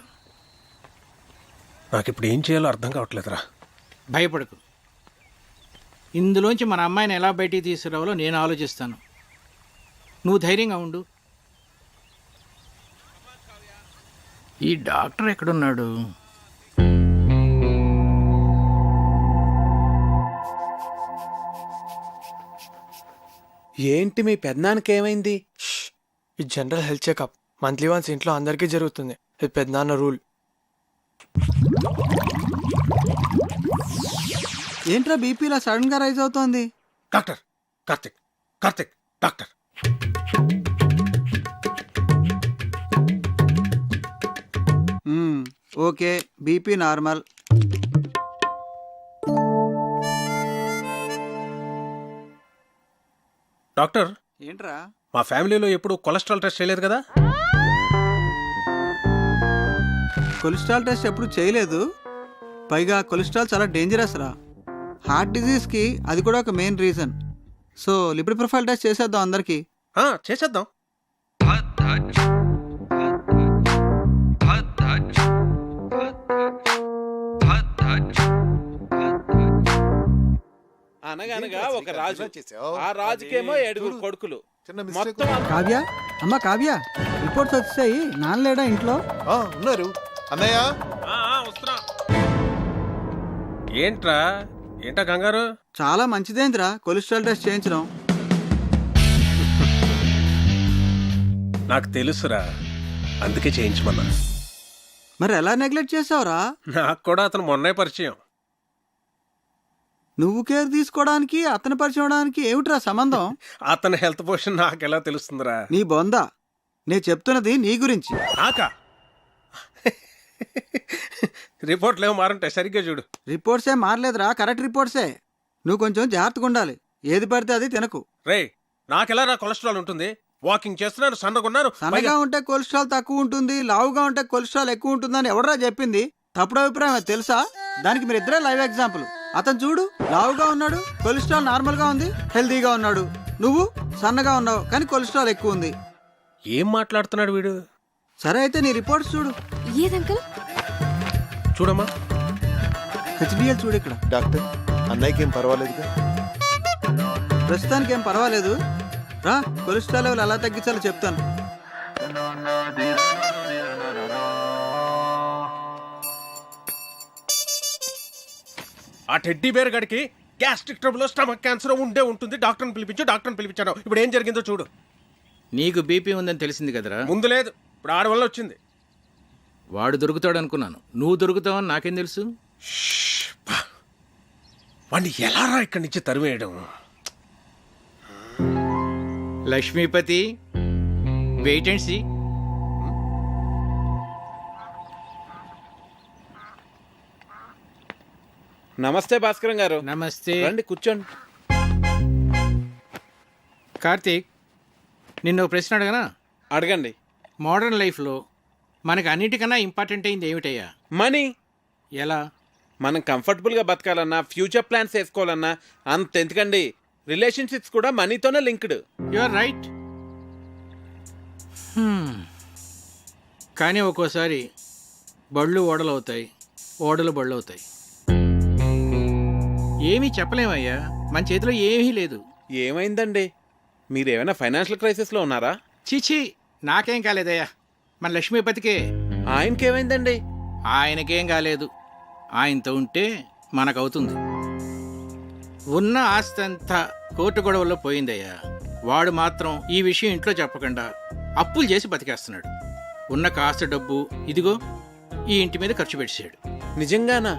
నాకు ఇప్పుడు ఏం చేయాలో అర్థం కావట్లేదురా. భయపడకు, ఇందులోంచి మన అమ్మాయిని ఎలా బయటికి తీసుకురావాలో నేను ఆలోచిస్తాను. నువ్వు ధైర్యంగా ఉండు. ఈ డాక్టర్ ఎక్కడున్నాడు? ఏంటి మీ పెద్దనాన్నకి ఏమైంది? ఇది general health checkup. Monthly once ఇంట్లో అందరికీ జరుగుతుంది. ఇది పెద్దనాన్న రూల్. ఏంట్రా బీపీ ఇలా సడన్ గా రైజ్ అవుతోంది? Doctor Karthik, Karthik doctor. Okay, BP normal. Doctor, ఏంట్రా? మా ఫ్యామిలీలో ఎప్పుడు కొలెస్ట్రాల్ టెస్ట్ చేయలేదు కదా? కొలెస్ట్రాల్ టెస్ట్ ఎప్పుడు చేయలేదు. పైగా కొలెస్ట్రాల్ చాలా డేంజరస్ రా. హార్ట్ డిజీజ్కి అది కూడా ఒక main reason. So lipid profile test చేసేద్దాం అందరికి. చేసేద్దాం. అనగనగా ఒక రాజు, ఆ రాజుకేమో 7 కొడుకులు. మొత్తం కావ్య, అమ్మ కావ్య, రిపోర్ట్స్ వచ్చాయి. నాన్నలేడా ఇంట్లో? ఉన్నారు అన్నయ్య. ఏంటా కంగారు? చాలా మంచిదేంద్రా కొలెస్ట్రాల్ టెస్ట్ చేయించడం. నాకు తెలుసురా, అందుకే చేయించమన్నా. మరి ఎలా నెగ్లెక్ట్ చేసావురా? నాకు కూడా అతను మొన్నే పరిచయం. నువ్వు కేర్ తీసుకోవడానికి అతని పరిచయం అవడానికి ఏమిట్రా సంబంధం? అతని హెల్త్ పొజిషన్ నాకెలా తెలుస్తుందిరా? నీ బొందా, నేను చెప్తున్నది నీ గురించి. నాకా? రిపోర్ట్లు ఏమో మారుంటాయి, సరిగ్గా చూడు. రిపోర్ట్సే మారలేదురా, కరెక్ట్ రిపోర్ట్సే. నువ్వు కొంచెం జాగ్రత్తగా ఉండాలి. ఏది పడితే అది తినకు. రే, నాకెలా రా కొలెస్ట్రాల్ ఉంటుంది? వాకింగ్ చేస్తున్నాను, సన్నగున్నాను. సన్నగా ఉంటే కొలెస్ట్రాల్ తక్కువ ఉంటుంది, లావుగా ఉంటే కొలెస్ట్రాల్ ఎక్కువ ఉంటుందని ఎవడరా చెప్పింది? తప్పుడు అభిప్రాయం అది తెలుసా? దానికి మీరు ఇద్దరే లైవ్ ఎగ్జాంపుల్. అతను చూడు, లావుగా ఉన్నాడు, కొలెస్ట్రాల్ నార్మల్ గా ఉంది, హెల్తీగా ఉన్నాడు. నువ్వు సన్నగా ఉన్నావు కానీ కొలెస్ట్రాల్ ఎక్కువ ఉంది. ఏం మాట్లాడుతున్నాడు వీడు? సరే అయితే నీ రిపోర్ట్స్ చూడు. ఏదంకల్? చూడమ్మా, హెచ్డిఎల్ చూడు. ఇక్కడ డాక్టర్, అన్నయ్యకి ఏం పర్వాలేదుగా? ప్రస్తుతానికి ఏం పర్వాలేదు. రా, కొలెస్ట్రాల్ లెవెల్ ఎలా తగ్గించాలో చెప్తాను. ఆ టెడ్డీ బేర్ గడికి గ్యాస్ట్రిక్ ట్రబుల్, స్టమక్ క్యాన్సర్ ఉంటుంది. డాక్టర్ని పిలిపించాను. ఇప్పుడు ఏం జరిగిందో చూడు. నీకు బీపీ ఉందని తెలిసింది కదరా? ముందు లేదు, ఇప్పుడు ఆడి వల్ల వచ్చింది. వాడు దొరుకుతాడు అనుకున్నాను, నువ్వు దొరుకుతావని నాకేం తెలుసు? వాడిని ఎలారా ఇక్కడి నుంచి తరివేయడం? Lakshmipathi, wait and see. నమస్తే భాస్కరం గారు. నమస్తే. రండి కూర్చోండి. కార్తీక్, నిన్న ఒక ప్రశ్న అడగనా? అడగండి. మోడర్న్ లైఫ్లో మనకు అన్నిటికన్నా ఇంపార్టెంట్ అయింది ఏమిటయ్యా? మనీ. ఎలా? మనం కంఫర్టబుల్గా బతకాలన్నా, ఫ్యూచర్ ప్లాన్స్ వేసుకోవాలన్నా అంత ఎందుకండి, రిలేషన్షిప్స్ కూడా మనీతోనే లింక్డ్. You are right. కానీ ఒక్కోసారి బళ్ళు ఓడలు అవుతాయి, ఓడలు బళ్ళు అవుతాయి. ఏమీ చెప్పలేమయ్యా, మన చేతిలో ఏమీ లేదు. ఏమైందండి? మీరేమైనా ఫైనాన్షియల్ క్రైసిస్లో ఉన్నారా? చీచీ, నాకేం కాలేదయ్యా, మన లక్ష్మీపతికే. ఆయనకేమైందండి? ఆయనకేం కాలేదు. ఆయనతో ఉంటే మనకవుతుంది. ఉన్న ఆస్తి అంతా కోర్టు గొడవల్లో పోయిందయ్యా. వాడు మాత్రం ఈ విషయం ఇంట్లో చెప్పకుండా అప్పులు చేసి బతికేస్తున్నాడు. ఉన్న కాస్త డబ్బు ఇదిగో ఈ ఇంటి మీద ఖర్చు పెట్టాడు. నిజంగానా?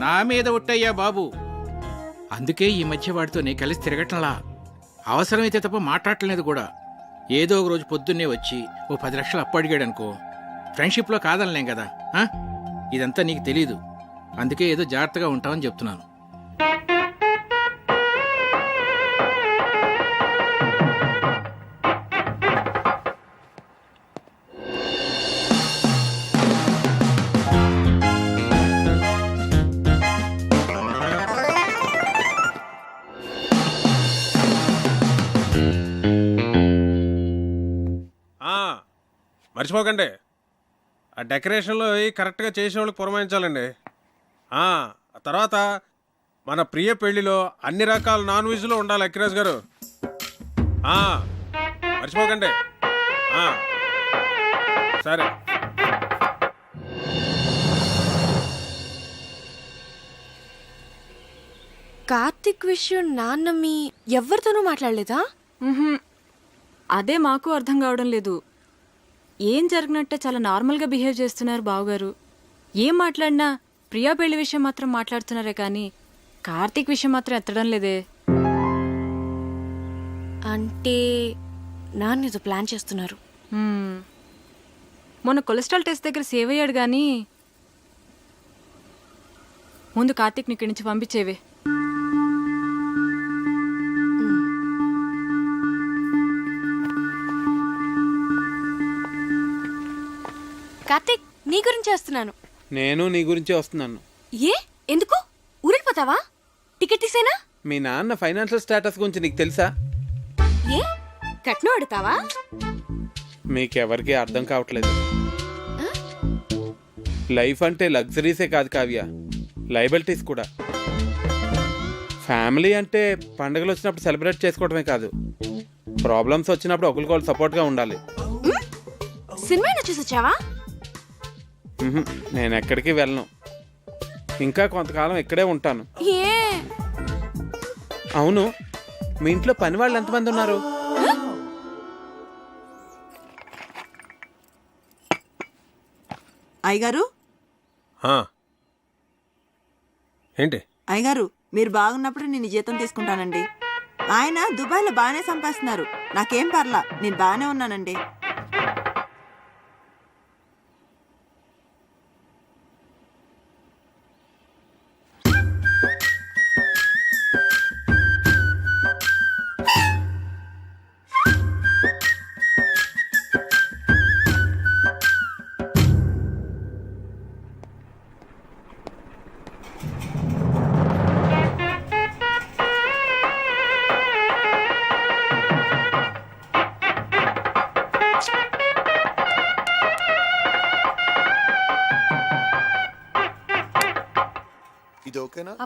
నా మీద ఒట్టయ్యా బాబు. అందుకే ఈ మధ్య వాడితో నీ కలిసి తిరగట్లా. అవసరమైతే తప్ప మాట్లాడలేదు కూడా. ఏదో ఒక రోజు పొద్దున్నే వచ్చి ఓ 10 లక్షలు అప్పు అడిగాడు అనుకో, ఫ్రెండ్షిప్లో కాదనలేం కదా. ఇదంతా నీకు తెలీదు, అందుకే ఏదో జాగ్రత్తగా ఉంటామని చెప్తున్నాను. మర్చిపోకండి, ఆ డెకరేషన్లో కరెక్ట్గా చేసేవాళ్ళకి పురమాయించాలండి. ఆ తర్వాత మన ప్రియ పెళ్లిలో అన్ని రకాల నాన్ వెజ్లో ఉండాలి అక్కిరాజ్ గారు. మర్చిపోకండి. సరే. కార్తిక్ విషయం నాన్న మీ ఎవరితోనూ మాట్లాడలేదా? అదే మాకు అర్థం కావడం లేదు. ఏం జరిగినట్టే చాలా నార్మల్గా బిహేవ్ చేస్తున్నారు బావగారు. ఏం మాట్లాడినా ప్రియా పెళ్లి విషయం మాత్రం మాట్లాడుతున్నారే కానీ కార్తీక్ విషయం మాత్రం ఎత్తడం లేదే. అంటే నాన్న ఏదో ప్లాన్ చేస్తున్నారు. మొన్న కొలెస్ట్రాల్ టెస్ట్ దగ్గర సేవ్ అయ్యాడు కానీ ముందు కార్తీక్ని ఇక్కడి నుంచి పంపించేవే. కార్తిక్, నీ గురించి వస్తున్నాను. నేను నీ గురించే వస్తున్నాను. ఏ ఎందుకు ఊరెళ్ళిపోతావా? టికెట్ తీసేనా? మీ నాన్న ఫైనాన్షియల్ స్టేటస్ గురించి నీకు తెలుసా? ఏ కట్నం అడుగుతావా? మీకెవరికి అర్థం కావట్లేదు. లైఫ్ అంటే లగ్జరీసే కాదు కావ్య, లయబిలిటీస్ కూడా. ఫ్యామిలీ అంటే పండుగలు వచ్చినప్పుడు సెలబ్రేట్ చేసుకోవడమే కాదు, ప్రాబ్లమ్స్ వచ్చినప్పుడు ఒకరికొకరు సపోర్ట్గా ఉండాలి. సినిమా చూసి వచ్చావా? నేను ఎక్కడికి వెళ్ళను, ఇంకా కొంతకాలం ఇక్కడే ఉంటాను. ఏ అవును, మీ ఇంట్లో పని వాళ్ళు ఎంతమంది ఉన్నారు? అయ్యగారు, ఏంటి? అయ్యగారు మీరు బాగున్నప్పుడు నేను జీతం తీసుకుంటానండి. ఆయన దుబాయ్లో బాగానే సంపాదిస్తున్నారు, నాకేం పర్లా, నేను బాగానే ఉన్నానండి.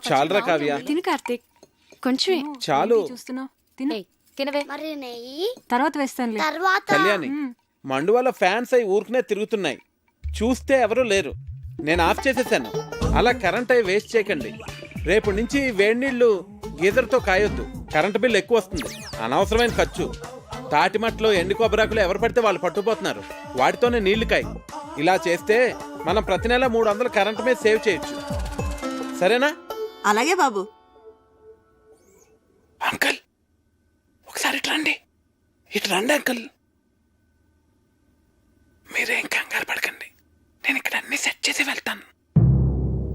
చాలురా కావ్య, తిను కార్తిక్, కొంచెం చాలు. చూస్తున్నావు, తిను. తినవే. మరి నెయ్యి తర్వాత వేస్తానులే. తర్వాత కళ్యాణి, మండువాల ఫ్యాన్స్ అయి ఊరుకునే తిరుగుతున్నాయి, చూస్తే ఎవరు లేరు. నేను ఆఫ్ చేసేసాను. అలా కరెంట్ అయి వేస్ట్ చేయకండి. రేపు నుంచి వేడి నీళ్లు గీజర్తో కాయొద్దు, కరెంట్ బిల్ ఎక్కువ వస్తుంది, అనవసరమైన ఖర్చు. తాటిమట్లో ఎండు కొబ్బరాకులు ఎవరు పడితే వాళ్ళు పట్టుకుపోతున్నారు, వాటితోనే నీళ్లు కాయి. ఇలా చేస్తే మనం ప్రతి నెల 300 కరెంట్ మీద సేవ్ చేయొచ్చు. సరేనా? అలాగే బాబు. అంకల్, ఒకసారి ఇటు రండి. ఇటు రండి అంకల్. మీరేం కంగారు పడకండి, నేను ఇక్కడ అన్ని సెట్ చేసి వెళ్తాను.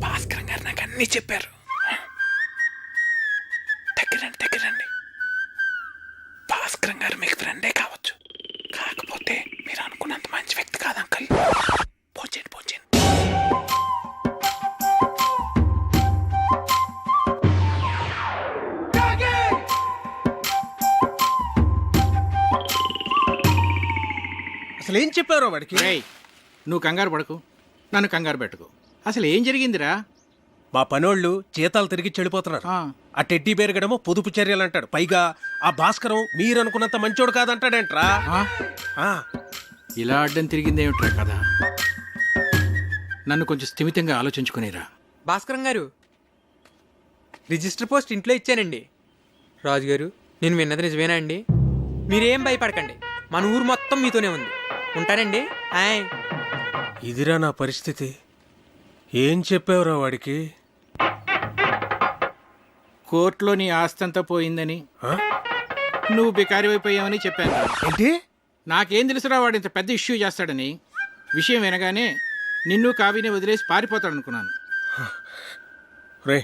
భాస్కర్ గారు నాకు అన్నీ చెప్పారు. దగ్గరండి. భాస్కర్ గారు మీకు ఫ్రెండే కావచ్చు, కాకపోతే మీరు అనుకున్నంత మంచి వ్యక్తి కాదు అంకల్. పోచేయండి. అసలు ఏం చెప్పారో వాడికి? నువ్వు కంగారు పడకు, నన్ను కంగారు పెట్టుకో. అసలు ఏం జరిగిందిరా? మా పనోళ్ళు జీతాలు తిరిగి చెడిపోతున్నారు. ఆ టెడ్డీ బేరగడమో పొదుపు చర్యలు అంటాడు, పైగా ఆ భాస్కరం మీరు అనుకున్నంత మంచోడు కాదంటాడేంట్రా. ఇలా అడ్డం తిరిగిందేమిట్రా కదా? నన్ను కొంచెం స్థిమితంగా ఆలోచించుకునేరా. భాస్కరం గారు, రిజిస్టర్ పోస్ట్ ఇంట్లో ఇచ్చానండి. రాజుగారు, నేను విన్నది నిజమేనా అండి? మీరేం భయపడకండి, మన ఊరు మొత్తం మీతోనే ఉంది. ఉంటానండి. ఇదిరా నా పరిస్థితి. ఏం చెప్పావురా వాడికి? కోర్టులో నీ ఆస్తంతా పోయిందని, నువ్వు బికారి అయిపోయావని చెప్పాను. ఏంటి? నాకేం తెలుసురా వాడు ఇంత పెద్ద ఇష్యూ చేస్తాడని. విషయం వినగానే నిన్ను కావిని వదిలేసి పారిపోతాడనుకున్నాను. రే,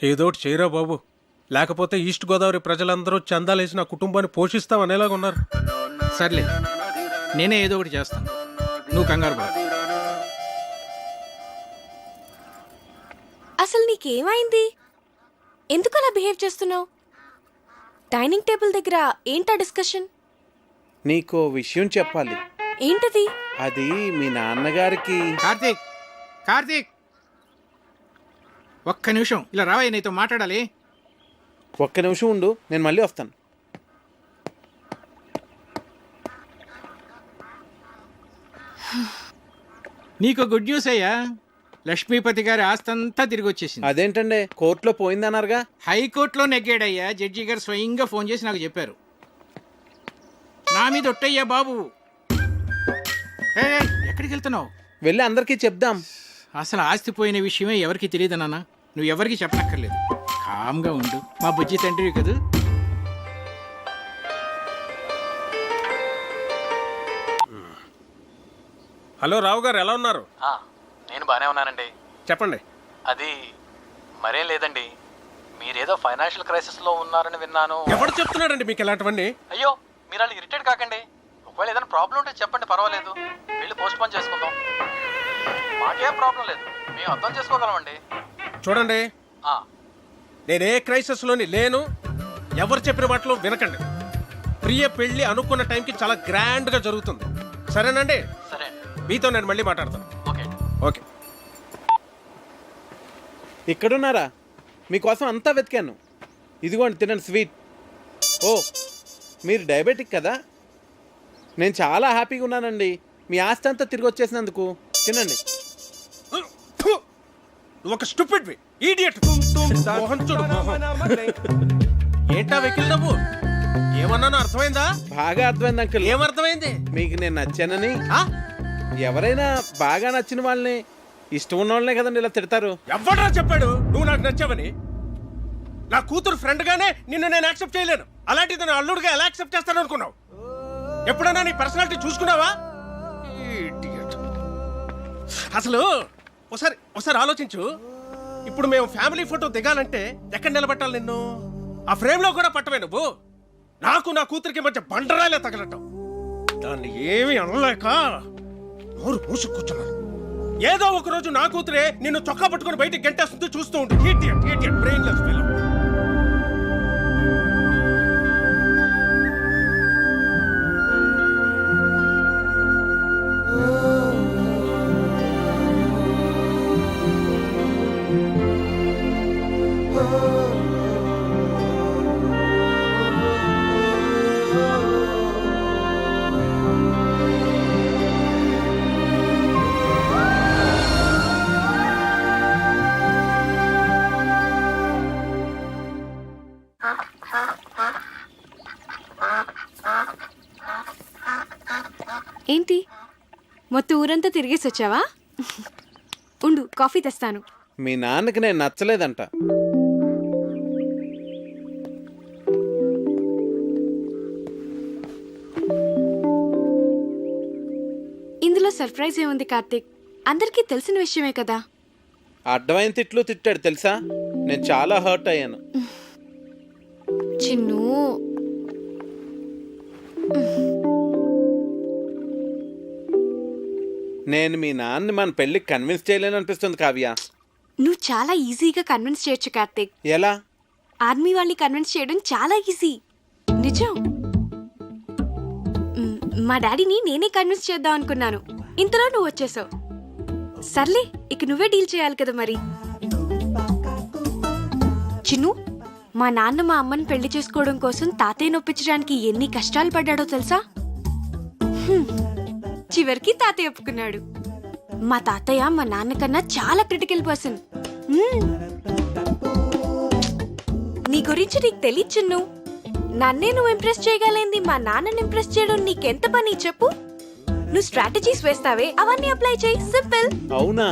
ఏదోటి చేయరా బాబు, లేకపోతే ఈస్ట్ గోదావరి ప్రజలందరూ చందాలేసి నా కుటుంబాన్ని పోషిస్తామనేలాగా ఉన్నారు. సర్లే, నేనే ఏదో ఒకటి చేస్తాను, నువ్వు కంగారు పడ. అసలు నీకేమైంది? ఎందుకు అలా బిహేవ్ చేస్తున్నావు? డైనింగ్ టేబుల్ దగ్గర ఏంటా డిస్కషన్? నీకో విషయం చెప్పాలి. ఏంటది? అది మీ నాన్నగారికి. కార్తీక్, కార్తీక్, ఒక్క నిమిషం ఇలా రావయ్య, నీతో మాట్లాడాలి. ఒక్క నిమిషం ఉండు, నేను మళ్ళీ వస్తాను. నీకు గుడ్ న్యూస్ అయ్యా, లక్ష్మీపతి గారి ఆస్తంతా తిరిగి వచ్చేసింది. అదేంటండి, కోర్టులో పోయిందన్నారుగా? హైకోర్టులో నెగ్గాడయ్యా. జడ్జి గారు స్వయంగా ఫోన్ చేసి నాకు చెప్పారు. నా మీద ఒట్టయ్యా బాబు. ఎక్కడికి వెళ్తున్నావు? వెళ్ళి అందరికీ చెప్దాం. అసలు ఆస్తి పోయిన విషయమే ఎవరికి తెలియదు నాన్న. నువ్వు ఎవరికి చెప్పనక్కర్లేదు. కామ్గా ఉండు, మా బుజ్జి తండ్రి కదా. హలో రావు గారు, ఎలా ఉన్నారు? నేను బాగానే ఉన్నానండి. చెప్పండి. అది మరేం లేదండి, మీరేదో ఫైనాన్షియల్ క్రైసిస్లో ఉన్నారని విన్నాను. ఎవరు చెప్తున్నాడండి మీకు ఇలాంటివన్నీ? అయ్యో, మీరు అలా ఇరిటేట్ కాకండి. ఒకవేళ ఏదైనా ప్రాబ్లం ఉంటే చెప్పండి, పర్వాలేదు. వెళ్ళి పోస్ట్ పోన్ చేసుకుందాం. మాకేం ప్రాబ్లం లేదు, మేము అర్థం చేసుకోగలమండి. చూడండి, నేనే క్రైసిస్లోని లేను. ఎవరు చెప్పిన మాటలు వినకండి. ప్రియ పెళ్లి అనుకున్న టైంకి చాలా గ్రాండ్గా జరుగుతుంది. సరేనండి? సరే, మీతో నేను మళ్ళీ మాట్లాడతాను. Okay okay. ఇక్కడున్నారా? మీకోసం అంతా వెతికాను. ఇదిగోండి, తినండి స్వీట్. ఓ, మీరు డయాబెటిక్ కదా? నేను చాలా హ్యాపీగా ఉన్నానండి మీ ఆస్తి అంతా తిరిగి వచ్చేసినందుకు. తినండి. ఒక స్టూపిడ్ ఈడియట్. మోహన్ చూడు, ఏంటా వెకిల్ నవ్వు? ఏమన్నానో అర్థమైందా? బాగా అర్థమైంది అంకుల్. ఏమర్థమైంది? మీకు నేను నచ్చానని. ఎవరైనా బాగా నచ్చిన వాళ్ళని, ఇష్టం ఉన్న వాళ్ళనే కదండి ఇలా తిడతారు. ఎవడరా చెప్పాడు నువ్వు నాకు నచ్చావని? నా కూతురు ఫ్రెండ్ గానే నిన్ను నేను యాక్సెప్ట్ చేయలేను. అలాంటిది నా అల్లుడుగా ఎలా యాక్సెప్ట్ చేస్తాను అనుకున్నావు? ఎప్పుడైనా నీ పర్సనాలిటీ చూసుకున్నావా? అసలు ఒకసారి ఆలోచించు. ఇప్పుడు మేము ఫ్యామిలీ ఫోటో దిగాలంటే ఎక్కడ నిలబెట్టాలి నిన్ను? ఆ ఫ్రేమ్ లో కూడా పట్టవే నువ్వు. నాకు నా కూతురికి మధ్య బండరాలే తగలటం. దాన్ని ఏమీ అనలేక నోరు మూసు కూర్చున్నాను. ఏదో ఒక రోజు నా కూతురే నిన్ను చొక్కా పట్టుకుని బయటికి గంటేస్తుంది. చూస్తూ ఉండు. Idiot, brainless fellow. ఏంటి, మొత్తం ఊరంతా తిరిగేసి వచ్చావా? ఉండు, కాఫీ తెస్తాను. మీ నాన్నకి నేను నచ్చలేదంట. ఇందులో సర్ప్రైజ్ ఏముంది కార్తీక్? అందరికీ తెలిసిన విషయమే కదా. అడ్డమైన తిట్లు తిట్టాడు తెలుసా? నేను చాలా హర్ట్ అయ్యాను. చిన్ను, నేను మీ నాన్నని మన పెళ్లికి కన్విన్స్ చేయలేను అనిపిస్తుంది కావ్య. నువ్వు చాలా ఈజీగా కన్విన్స్ చేయొచ్చు కార్తీక్. ఎలా? ఆర్మీ వాళ్ళని కన్విన్స్ చేయడం చాలా ఈజీ. నిజం. మా డాడీని నేనే కన్విన్స్ చేద్దాం అనుకున్నాను, ఇంతలో నువ్వు వచ్చేసావు. సర్లే, ఇక నువ్వే డీల్ చేయాలి కదా మరి. చిన్ను, మా నాన్న మా అమ్మని పెళ్లి చేసుకోవడం కోసం తాతయ్య నొప్పించడానికి ఎన్ని కష్టాలు పడ్డాడో తెలుసా? చివరికి తాతయ్య ఒప్పుకున్నాడు. మా తాతయ్య మా నాన్నకన్నా చాలా క్రిటికల్ పర్సన్. నీ గురించి నీకు తెలియదు చిన్ను. నన్నే నువ్వు ఇంప్రెస్ చేయగలేంది మా నాన్నని ఇంప్రెస్ చేయడం నీకెంత పని చెప్పు. నువ్వు స్ట్రాటజీస్ వేస్తావే, అవన్నీ అప్లై చేయి. సింపుల్. అవునా?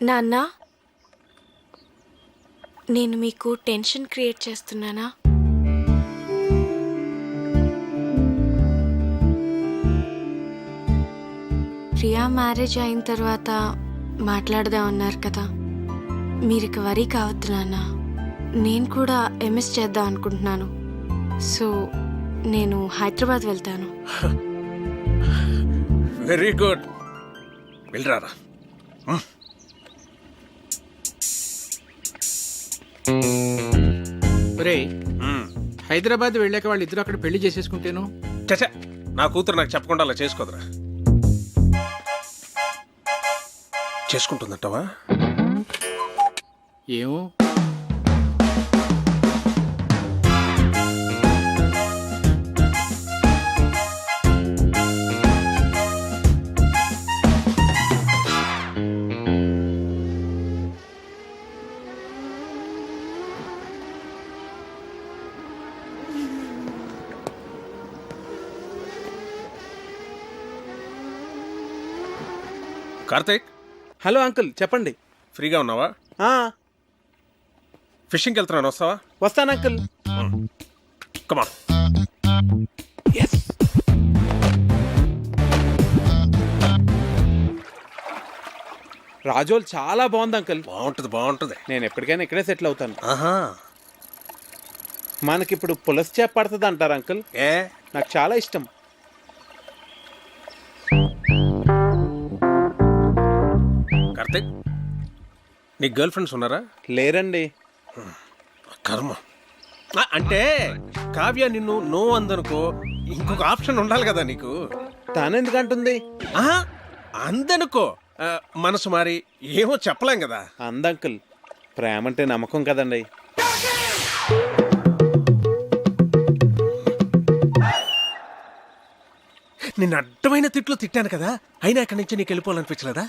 నాన్న, నేను మీకు టెన్షన్ క్రియేట్ చేస్తున్నానా? ప్రియా మ్యారేజ్ అయిన తర్వాత మాట్లాడదాం అన్నారు కదా. మీరు ఇక వరీ కావద్దు నాన్న. నేను కూడా ఎంఎస్ చేద్దాం అనుకుంటున్నాను. సో నేను హైదరాబాద్ వెళ్తాను. Very good. వెళ్ళరారా. రే, హైదరాబాద్ వెళ్ళాక వాళ్ళు ఇద్దరు అక్కడ పెళ్లి చేసేసుకుంటేను. చచ్చా, నా కూతురు నాకు చెప్పకుండా అలా చేసుకోదురా. చేసుకుంటుందంటావా? ఏమో. కార్తీక్. హలో అంకుల్, చెప్పండి. ఫ్రీగా ఉన్నావా? ఫిషింగ్కి వెళ్తున్నాను, వస్తావా? వస్తాను అంకుల్. కమా. రాజోల్ చాలా బాగుంది అంకుల్. బాగుంటుంది. నేను ఎప్పటికైనా ఇక్కడే సెటిల్ అవుతాను. మనకిప్పుడు పులస చేప పడుతుంది అంటారు అంకుల్? నాకు చాలా ఇష్టం. కార్తీక్, నీ గర్ల్ ఫ్రెండ్స్ ఉన్నారా? లేరండి. కర్మ. అంటే కావ్య నిన్ను నో అందనుకో, ఇంకొక ఆప్షన్ ఉండాలి కదా నీకు. తాను ఎందుకంటుంది? అందనుకో, మనసు మారి ఏమో చెప్పలేం కదా. అందంకుల్, ప్రేమ అంటే నమ్మకం కదండి. నిన్ను అడ్డమైన తిట్లు తిట్టాను కదా, అయినా ఇక్కడి నుంచి నీకు వెళ్ళిపోవాలనిపించలేదా?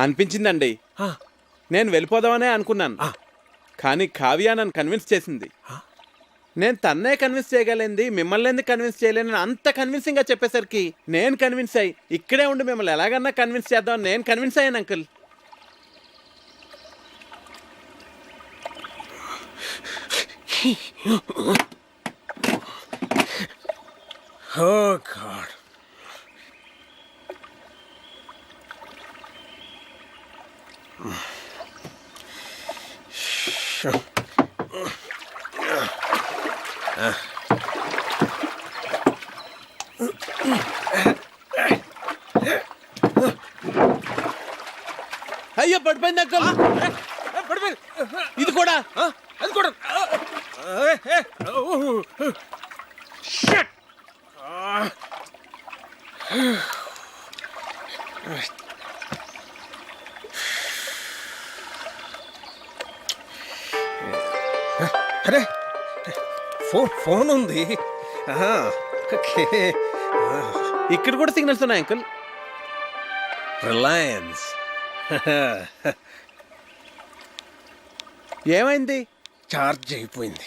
అనిపించిందండి. నేను వెళ్ళిపోదామనే అనుకున్నాను, కానీ కావ్య నన్ను కన్విన్స్ చేసింది. నేను తన్నే కన్విన్స్ చేయగలిగింది, మిమ్మల్ని ఎందుకు కన్విన్స్ చేయలేనని అంత కన్విన్సింగ్గా చెప్పేసరికి నేను కన్విన్స్ అయ్యి ఇక్కడే ఉండి మిమ్మల్ని ఎలాగన్నా కన్విన్స్ చేద్దాం నేను కన్విన్స్ అయ్యాను అంకుల్. Oh God. అయ్యో పడిపోయింది అంకుల్. ఇది కూడా అది కూడా. అరే, ఫోన్ ఉంది. ఇక్కడ కూడా సిగ్నల్స్ ఉన్నాయి అంకుల్. రిలయన్స్. ఏమైంది? చార్జ్ అయిపోయింది.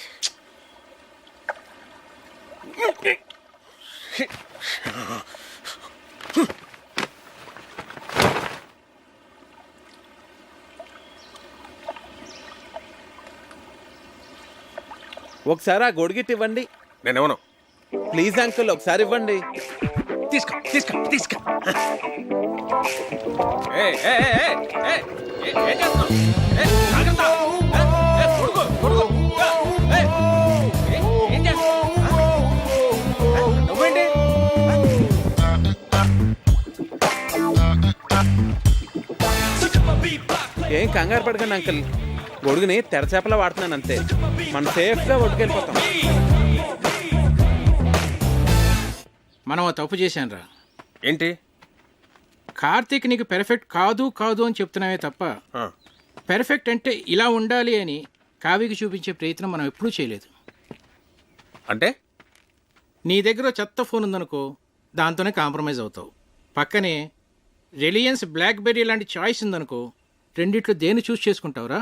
ఒకసారి ఆ గొడుగిట్ ఇవ్వండి. నేనేమను. ప్లీజ్ అంకుల్, ఒకసారి ఇవ్వండి. తీసుకో తీసుకో తీసుకో. నువ్వేంటి? ఏం కంగారు పడకండి అంకుల్, గొడుగుని తెరచేపలా వాడుతున్నాను అంతే. మనం సేఫ్గా ఒడ్డుకెళ్ళిపోతాం. మనం తప్పు చేశానురా. ఏంటి? కార్తీక్ నీకు పెర్ఫెక్ట్ కాదు కాదు అని చెప్తున్నావే తప్ప పెర్ఫెక్ట్ అంటే ఇలా ఉండాలి అని కావ్యకి చూపించే ప్రయత్నం మనం ఎప్పుడూ చేయలేదు. అంటే నీ దగ్గర చెత్త ఫోన్ ఉందనుకో, దాంతోనే కాంప్రమైజ్ అవుతావు. పక్కనే రిలయన్స్ బ్లాక్బెర్రీ లాంటి చాయిస్ ఉందనుకో, రెండిట్లో దేన్ని చూస్ చేసుకుంటావురా?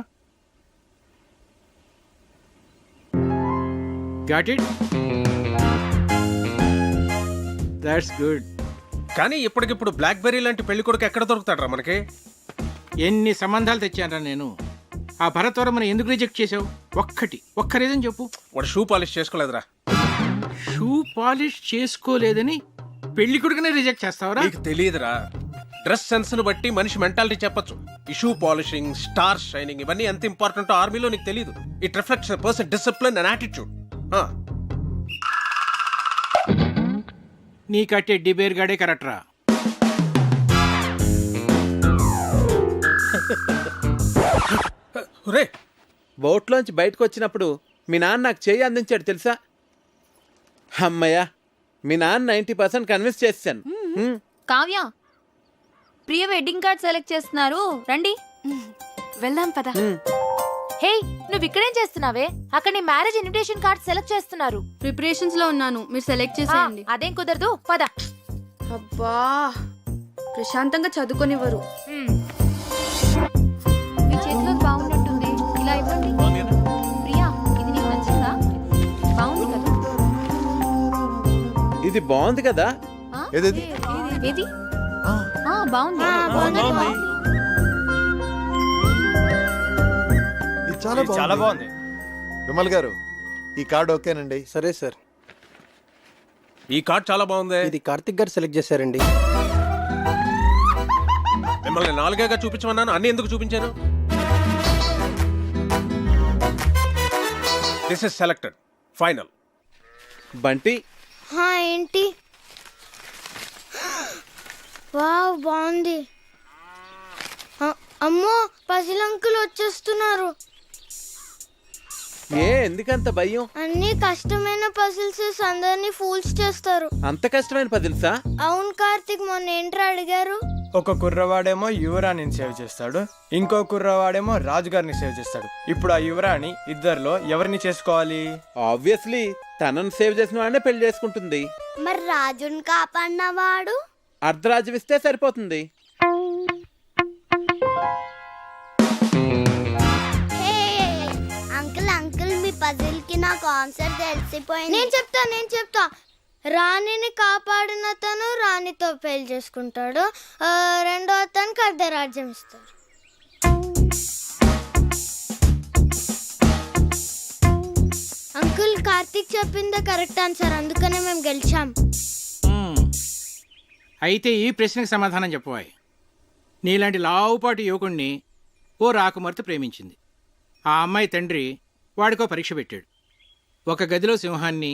Got it? That's good. కానీ ఇప్పటికిప్పుడు బ్లాక్బెర్రీ లాంటి పెళ్లి కొడుకు ఎక్కడ దొరుకుతాడరా మనకి? ఎన్ని సంబంధాలు తెచ్చానరా నేను. ఆ భరత్వరం ఎందుకు రిజెక్ట్ చేసావు? ఒక్క రీజన్ చెప్పు. వాడు షూ పాలిష్ చేసుకోలేదురా. షూ పాలిష్ చేసుకోలేదని పెళ్లి కొడుకునే రిజెక్ట్ చేస్తావరా? నీకు తెలియదురా. డ్రెస్ సెన్స్ ను బట్టి మనిషి మెంటాలిటీ చెప్పొచ్చు. ఈ షూ పాలిషింగ్, స్టార్ షైనింగ్ ఇవన్నీ ఎంత ఇంపార్టెంట్ ఆర్మీలో నీకు తెలియదు. It reflects a person discipline and attitude. నీ కట్టే డిబేర్ గాడే కరెక్ట్రా. రే బోట్లోంచి బయటకు వచ్చినప్పుడు మీ నాన్న నాకు చేయి అందించాడు తెలుసా? అమ్మయ్యా, మీ నాన్న 90% కన్విన్స్ చేశాను. కావ్య, ప్రియ వెడ్డింగ్ కార్డ్ సెలెక్ట్ చేస్తున్నారు, రండి వెళ్దాం పద. హే, నువ్వు ఇక్కడేం చేస్తున్నావే? అక్కడ నీ మ్యారేజ్ ఇన్విటేషన్ కార్డ్ సెలెక్ట్ చేస్తున్నారు. ప్రిపరేషన్స్ లో ఉన్నాను, మీరు సెలెక్ట్ చేసేయండి. అదేం కుదరదు, పద. అబ్బా, ప్రశాంతంగా చదువుకొనివ్వరు. మీ చేతిలో బాగున్నట్టుంది, ఇలా ఇవ్వండి. ప్రియా, ఇది నీకు నచ్చిందా? బాగుంది కదా? ఇది బాగుంది కదా? ఏది ఏది? బాగుంది. ఇది చాలా బాగుంది. విమల్ గారు, ఈ కార్డు ఓకేనండి? సరే సార్. ఈ కార్డ్ చాలా బాగుంది. ఇది కార్తిక్ గారు సెలెక్ట్ చేశారండి. మిమ్మల్ని 4గా చూపించమన్నాను, అన్ని ఎందుకు చూపించాను? This is selected, final. Bunty, ఏంటి? వావ్, బాగుంది. అమ్మో, పసిలంకులు వచ్చేస్తున్నారు. ఎందుకంత భయం? అన్ని కష్టమైన పజిల్స్ అందరినీ ఫూల్స్ చేస్తారు. అంత కష్టమైన పజిల్సా? అవును కార్తిక్, మొన్న ఏంట్రా అడిగారు? ఒక కుర్రవాడేమో యువరాణిని సేవ్ చేస్తాడు, ఇంకో కుర్రవాడేమో రాజుగారిని సేవ్ చేస్తాడు. ఇప్పుడు ఆ యువరాణి ఇద్దరిలో ఎవరిని చేసుకోవాలి? ఆబ్వియస్లీ తనను సేవ్ చేసిన వాడినే పెళ్లి చేసుకుంటుంది. మరి రాజుని కాపాడినవాడు? అర్ధరాజ్యం ఇస్తే సరిపోతుంది. అంకుల్, మీ పజిల్ కి నాకు ఆన్సర్ తెలిసిపోయింది. నేను చెప్తా. రాణిని కాపాడిన తను రాణితో పెళ్లి చేసుకుంటాడు, రెండో అతనికి అర్ధరాజ్యం ఇస్తాడు. అంకుల్, కార్తీక్ చెప్పిందే కరెక్ట్ ఆన్సర్, అందుకనే మేము గెలిచాం. అయితే ఈ ప్రశ్నకు సమాధానం చెప్పవాయి. నీలాంటి లావుపాటి యువకుణ్ణి ఓ రాకుమార్తె ప్రేమించింది. ఆ అమ్మాయి తండ్రి వాడికో పరీక్ష పెట్టాడు. ఒక గదిలో సింహాన్ని,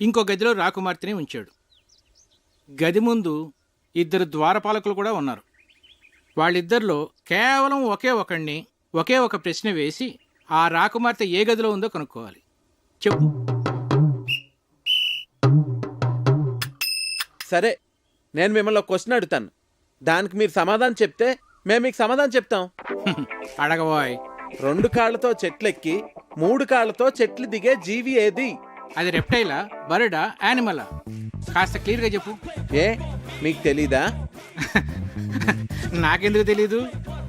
ఇంకో గదిలో రాకుమార్తెని ఉంచాడు. గది ముందు 2 ద్వారపాలకులు కూడా ఉన్నారు. వాళ్ళిద్దరిలో కేవలం ఒకే ఒక ప్రశ్న వేసి ఆ రాకుమార్తె ఏ గదిలో ఉందో కనుక్కోవాలి. చెప్పు. సరే, నేను మిమ్మల్ని ఒక క్వశ్చన్ అడుగుతాను, దానికి మీరు సమాధానం చెప్తే మేము మీకు సమాధానం చెప్తాం. అడగబోయ్. 2 కాళ్లతో చెట్లెక్కి 3 కాళ్లతో చెట్లు దిగే జీవి ఏది? అది రెప్టైలా, బర్డా, యానిమలా? కాస్త క్లియర్గా చెప్పు. మీకు తెలీదా? నాకెందుకు తెలీదు?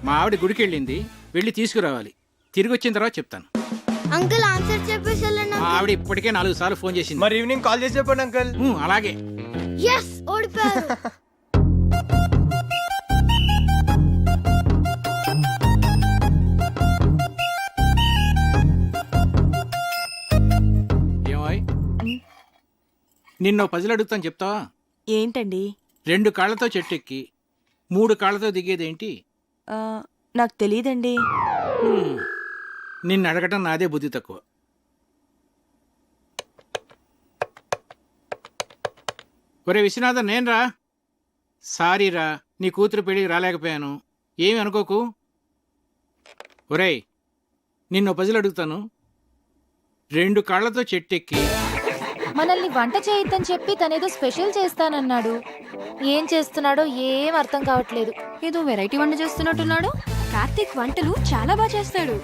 మా ఆవిడ గుడికి వెళ్ళింది, వెళ్ళి తీసుకురావాలి. తిరిగి వచ్చిన తర్వాత చెప్తాను. అంకుల్, ఆన్సర్ చెప్పేసి మా ఆవిడ ఇప్పటికే 4 సార్లు ఫోన్ చేసింది. మరి ఈవినింగ్ కాల్ చేసి చెప్పండి అంకుల్. అలాగే. ఓడిపోయారు. ఏమాయ్, నిన్నో పజిల్ అడుగుతాను, చెప్తావా? ఏంటండి? 2 కాళ్లతో చెట్టెక్కి 3 కాళ్లతో దిగేదేంటి? నాకు తెలియదండి. నిన్ను అడగటం నాదే బుద్ధి తక్కువ. ఒరే విశ్వనాథన్, నేనురా. సారీరా, నీ కూతురు పెళ్ళికి రాలేకపోయాను, ఏమి అనుకోకు. ఒరేయ్, నిన్ను పజిల్ అడుగుతాను. 2 కాళ్లతో చెట్టెక్కి మనల్ని వంట చేయొద్దని చెప్పి తనేదో స్పెషల్ చేస్తానన్నాడు. ఏం చేస్తున్నాడో ఏం అర్థం కావట్లేదు. ఏదో వెరైటీ వంట చేస్తున్నట్టున్నాడు. కార్తీక్ వంటలు చాలా బాగా చేస్తాడు.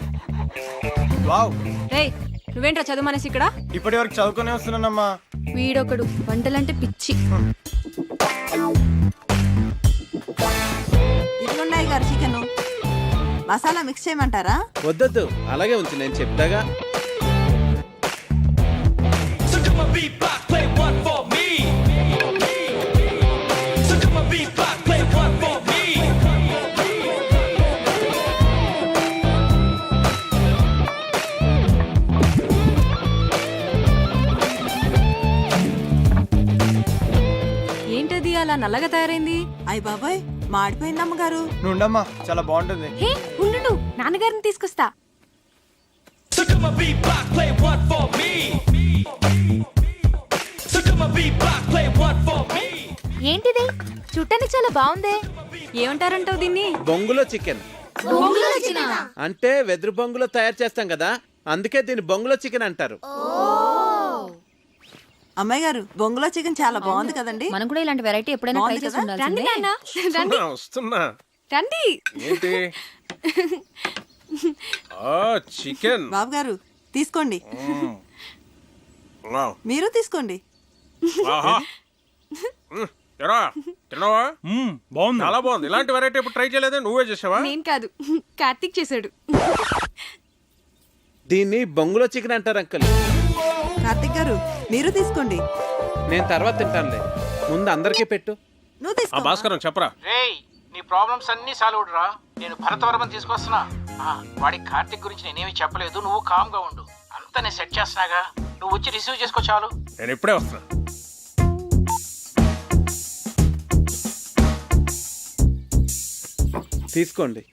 వావ్. రేయ్, నువ్వేంట్రా చదువు మనసి ఇక్కడ? ఇప్పటి వరకు చదువుకునే వస్తున్నానమ్మా. వీడొకడు వంటలంటే పిచ్చి. ఇదిగోండి గారు చికెన్. మసాలా మిక్స్ చేయమంటారా? వద్దొద్దు, అలాగే ఉంచు, నేను చెప్తాగా. ఏంటది అలా నల్లగా తయారైంది? అయ్య బాబాయ్, మాడిపోయింది అమ్మగారు. నువ్వు ఉండమ్మా, చాలా బాగుంటుంది. హే ఉండు, నాన్నగారిని తీసుకొస్తా. ఏంటిది? చూడటానికి చాలా బాగుందే. ఏమంటారంటావు దీన్ని? బొంగులో చికెన్. అంటే వెదురు బొంగులో తయారు చేస్తాం కదా, అందుకే దీన్ని బొంగులో చికెన్ అంటారు. అమ్మాయి గారు బొంగులో చికెన్ చాలా బాగుంది కదండి. మనం కూడా ఇలాంటి వెరైటీ ఎప్పుడైనా ట్రై చేసి ఉండాల్సిందే. వస్తున్నా రండి. ఏంటి చికెన్. బాబు గారు తీసుకోండి. మీరు తీసుకోండి. తిన్నావా? బాగుంది, చాలా బాగుంది. ఇలాంటి వెరైటీ ఇప్పుడు ట్రై చేయలేదే, నువ్వే చేసావా? నేను కాదు, కార్తీక్ చేశాడు. దీన్ని బొంగులో చికెన్ అంటారు అంకుల్. కార్తిక్ గారు మీరు తీసుకోండి. నేను తర్వాత తింటానులే, ముందు అందరికీ పెట్టు. నువ్వు తీసుకో. భాస్కరం చెప్పరా. రేయ్, నీ ప్రాబ్లమ్స్ అన్నీ సాల్వ్ రా. నేను భరతవర్మని తీసుకొస్తున్నా. వాడి కార్తిక్ గురించి నేనేమి చెప్పలేదు, నువ్వు కామ్ గా ఉండు. అంతా నేను సెట్ చేస్తున్నాగా, నువ్వు వచ్చి రిసీవ్ చేసుకో చాలు. నేను ఇప్పుడే వస్తున్నా. తీసుకోండి.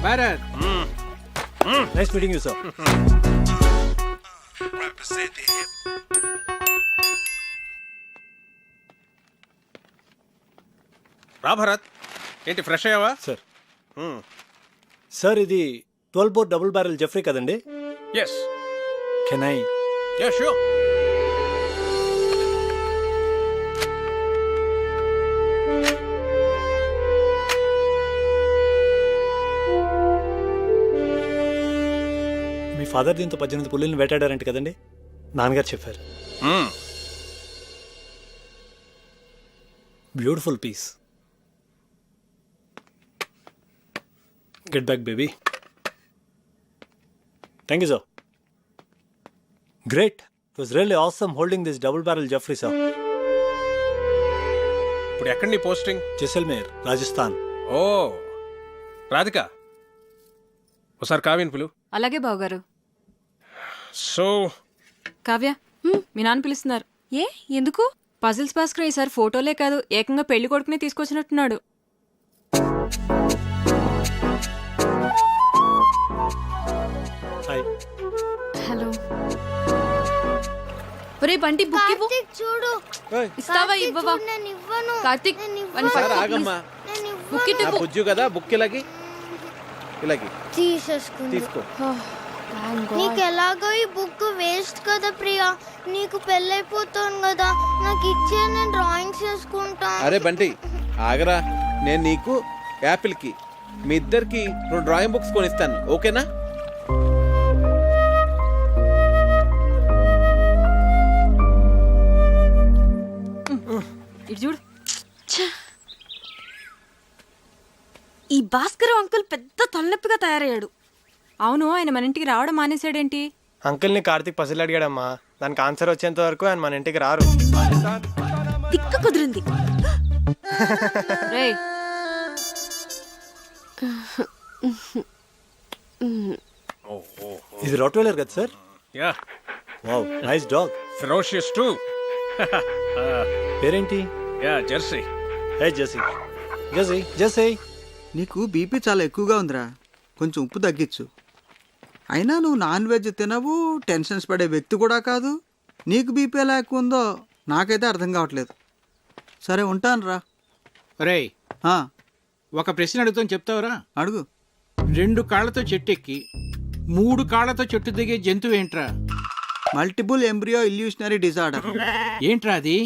Bharat, nice meeting you sir. రా భరత్, ఏంటి ఫ్రెష్ అయ్యావా? సార్ సార్ ఇది 12 బోర్ డబుల్ బ్యారెల్ జెఫ్రీ కదండి? Yes. Can I? Yeah sure. మీ ఫాదర్ దీంతో 18 పుల్లిని వేటాడారంట కదండి? నాన్నగారు చెప్పారు. Beautiful piece. Get back baby. Thank you sir. Great. It was really awesome holding this double barrel Jeffrey sir. ఇప్పుడు ఎక్కడ నీ పోస్టింగ్? జైసల్మేర్, రాజస్థాన్. ఓ, రాధిక ఒకసారి కావ్యని పిలు. అలాగే బావగారు. సో కావ్య, మీ నాన్న పిలుస్తున్నారు. ఏ ఎందుకు? పజిల్స్ భాస్కర్ ఈసారి ఫోటోలే కాదు, ఏకంగా పెళ్లి కొడుకునే తీసుకొచ్చినట్టున్నాడు. హాయ్. హలో. ఒరే బంటి, బుక్ ఇవ్వు. చూడు. ఇస్తావా ఇవ్వవా? నేను ఇవ్వను. కార్తీక్, సార్ ఆగమ్మా. బుక్ ఇటు. నా బుజ్జు కదా, బుక్ ఇలాగి ఇలాగి తీసేసుకుంది. తీసుకో. నీకు ఎలాగో ఈ బుక్ వేస్ట్ కదా ప్రియా, నీకు పెళ్ళైపోతాను కదా, నాకు ఇచ్చే నేను డ్రాయింగ్స్ చేసుకుంటా. అరే బంటి ఆగరా, నేను నీకు యాపిల్కి మీ ఇద్దరికి 2 డ్రాయింగ్ బుక్స్ కొనిస్తాను, ఓకేనా? ఇటు చూడు. ఈ భాస్కర్ అంకుల్ పెద్ద తలనొప్పిగా తయారయ్యాడు. అవును, ఆయన మన ఇంటికి రావడం మానేశాడేంటి? అంకుల్ని కార్తీక్ పజిల్ అడిగాడమ్మా, దానికి ఆన్సర్ వచ్చేంత వరకు ఆయన మన ఇంటికి రారు. తిక్క కుదిరింది. రేయ్, ఇది రాట్వెలర్ కదా sir? Yeah. Wow, nice dog. Ferocious too. పేరేంటి? Yeah, Jersey. Hey Jersey. Jersey, Jersey. నీకు బీపీ చాలా ఎక్కువగా ఉందిరా, కొంచెం ఉప్పు తగ్గించు. అయినా నువ్వు నాన్ వెజ్ తినవు, టెన్షన్స్ పడే వ్యక్తి కూడా కాదు. నీకు బీపీ ఎలా ఎక్కువ ఉందో నాకైతే అర్థం కావట్లేదు. సరే ఉంటాను రా. రేయ్, ఒక ప్రశ్న అడుగుతాను, చెప్తావురా? అడుగు. 2 కాళ్ళతో చెట్టు ఎక్కి 3 కాళ్ళతో చెట్టు దిగే జంతువు ఏంట్రా? Multiple embryo illusionary disorder. ఏంట్రా అది?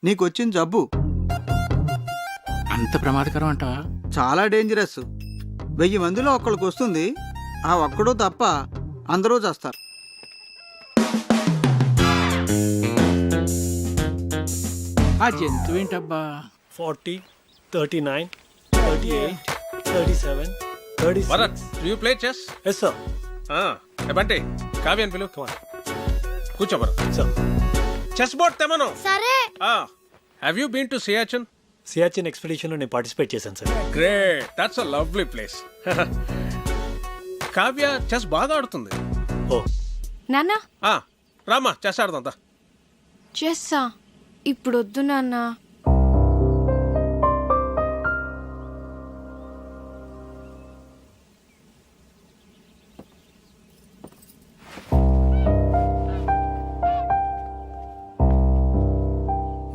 నీకు వచ్చిన జబ్బు. అంత ప్రమాదకరం అంటావా? చాలా డేంజరస్. 1000 మందిలో ఒక్కడికి వస్తుంది, ఆ ఒక్కడు తప్ప అందరూ చేస్తారు. ఆ జంతువు ఏంటబ్బా? 40, 39, 38, 37, 36. Bharat, do you play chess? Yes sir. Bunty, కావ్యని పిలు. కూర్చో భరత్. సార్, చెస్ బోర్డ్ తెమను. సరే. Have you been to Siachen? Siachen expedition లో నేను పార్టిసిపేట్ చేశాను sir. Great, that's a lovely place. Kavya chess బాగా ఆడుతుంది. ఓ నాన్న, రామా చెస్ ఆడదాం. చెస్సా ఇప్పుడు వద్దు నాన్న.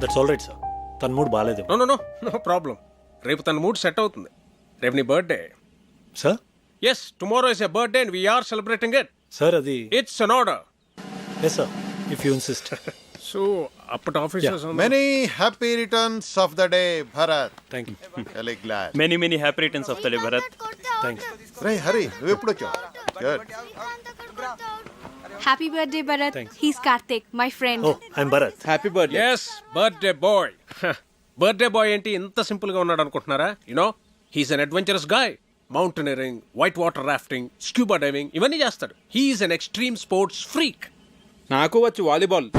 That's all right sir. తన మూడ్ బాగాలేదు. No no no no problem. రేపు తన మూడ్ సెట్ అవుతుంది. రేపు నీ birthday. Sir? Yes, tomorrow is a birthday and we're celebrating it. Sir అది it's an order. Yes sir, if you insist. So అప్పటి officers many happy returns of the day Bharat. Thank you. Very glad. Many happy returns of the day Bharat. Thanks. రే హరి, నువ్వు ఎప్పుడు వచ్చావు? Good. Happy birthday Bharat. He's Karthik, my friend. Oh, I'm Bharat. Happy birthday. Yes, birthday boy. Birthday boy ఏంటి ఇంత simple గా ఉన్నాడు అనుకుంటున్నారా? You know he's an adventurous guy. Mountaineering, white water rafting, scuba diving ఇవన్నీ చేస్తాడు. He's an extreme sports freak. నాకు వచ్చు volleyball.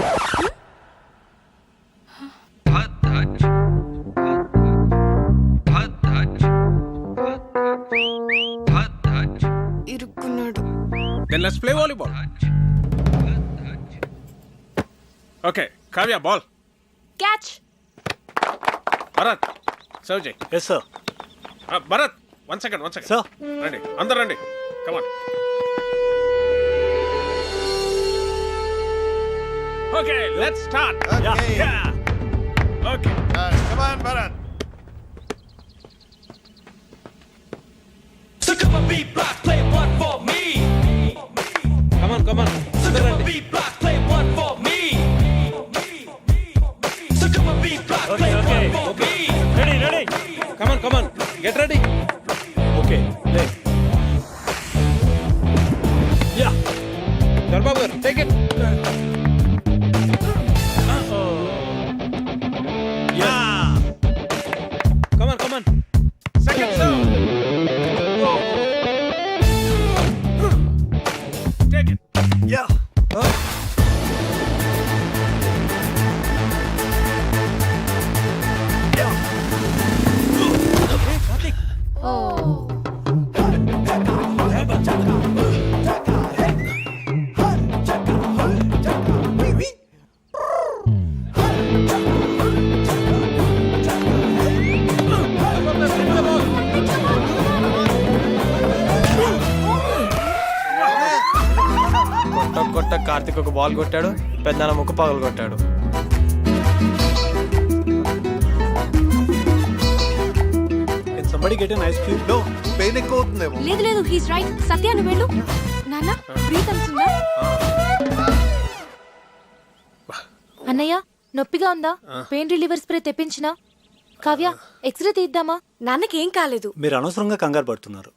ఇరుక్కున్నాడు. Then let's play volleyball. Okay, Kavya, ball. Catch. Bharat, serve Jay. Yes, sir. Bharat, one second. Sir. Ready. Andar ready. Come on. Okay, let's start. Okay. Yeah. Okay. Come on, Bharat. Come on. Okay. Ready. Come on. Get ready. Okay, play. Yeah. Dharbabu, take it. Yeah. Come on. Second serve. Take it. Yeah. కొట్ట కార్తిక్ ఒక ball కొట్టాడు, పెద్దనాన్న ముక్కు పగలు కొట్టాడు. Can somebody get an ice cube? No, pain ఎక్కువ అవుతుందేమో. లేదు హీస్ రైట్. సత్య నువ్వు వెళ్ళు. నాన్న బ్రీత్ అవుతుందా? అన్నయ్య నొప్పిగా ఉందా? పెయిన్ రిలీవర్ స్ప్రే తెప్పించినా? కావ్య ఎక్స్రే తీద్దామా? నాన్నకి ఏం కాలేదు. మీరు అనవసరంగా కంగారు పడుతున్నారు.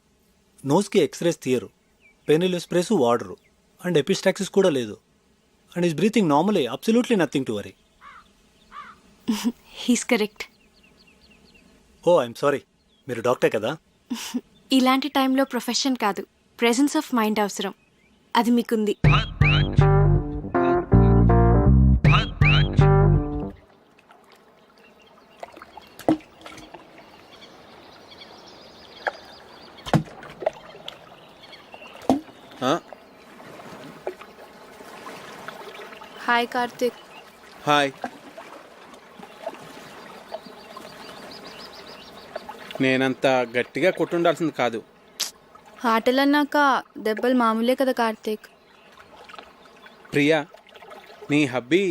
నోస్కి ఎక్స్రేస్ తీయరు, పెయిన్ రిలీఫ్ స్ప్రేస్ వాడరు, అండ్ ఎపిస్టాక్సిస్ కూడా లేదు. And is breathing normally, absolutely nothing to worry. He's correct. Oh, I'm sorry. మీరు డాక్టర్ కదా? ఇలాంటి టైంలో ప్రొఫెషన్ కాదు, ప్రెజెన్స్ ఆఫ్ మైండ్ అవసరం. అది మీకుంది. హాయ్ కార్తిక్. హాయ్. నేనంత గట్టిగా కొట్టుండాల్సింది కాదు. ఆటలన్నాక దెబ్బలు మామూలే కదా కార్తిక్. ప్రియా, నీ హబ్బీ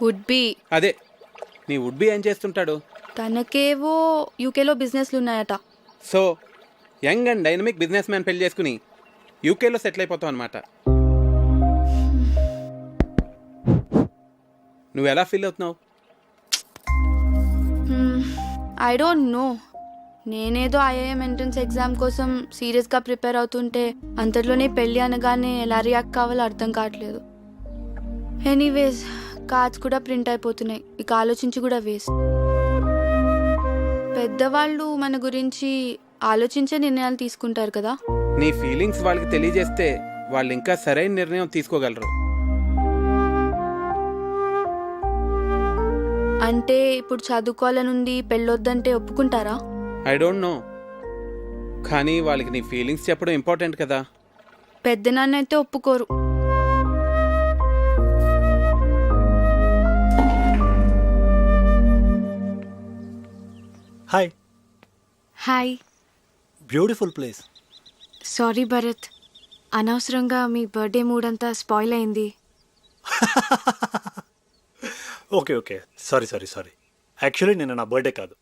వుడ్ బి. అదే, నీ వుడ్ బి ఏం చేస్తుంటాడు? తనకేవో యూకేలో బిజినెస్లు ఉన్నాయట. So young and dynamic business man పెళ్లి చేసుకుని యూకేలో సెటిల్ అయిపోతావు అనమాట. నువ్వు ఎలా ఫీల్ అవుతున్నావు? I don't know. నేనేదో ఐఐఎం ఎంట్రన్స్ ఎగ్జామ్ కోసం సీరియస్గా ప్రిపేర్ అవుతుంటే అంతలోనే పెళ్ళి అనగానే ఎలా రియాక్ట్ కావాలో అర్థం కావట్లేదు. ఎనీవేస్, కార్డ్స్ కూడా ప్రింట్ అయిపోతున్నాయి. ఇక ఆలోచించి కూడా వేస్ట్. పెద్దవాళ్ళు మన గురించి ఆలోచించే నిర్ణయాలు తీసుకుంటారు కదా. నీ ఫీలింగ్స్ వాళ్ళకి తెలియజేస్తే వాళ్ళు ఇంకా సరైన నిర్ణయం తీసుకోగలరు. అంటే ఇప్పుడు చదువుకోవాలనుంది, పెళ్ళొద్దంటే ఒప్పుకుంటారా? ఐ డోంట్ నో, కానీ వాళ్ళకి నీ ఫీలింగ్స్ చెప్పడం ఇంపార్టెంట్ కదా. పెద్దనాన్న అయితే ఒప్పుకోరు. Hi. Hi. Beautiful place. Sorry Bharat, అనవసరంగా మీ బర్త్డే మూడ్ అంతా స్పాయిల్ అయింది. Okay okay, sorry sorry sorry. Actually నిన్న నా బర్త్డే కాదు.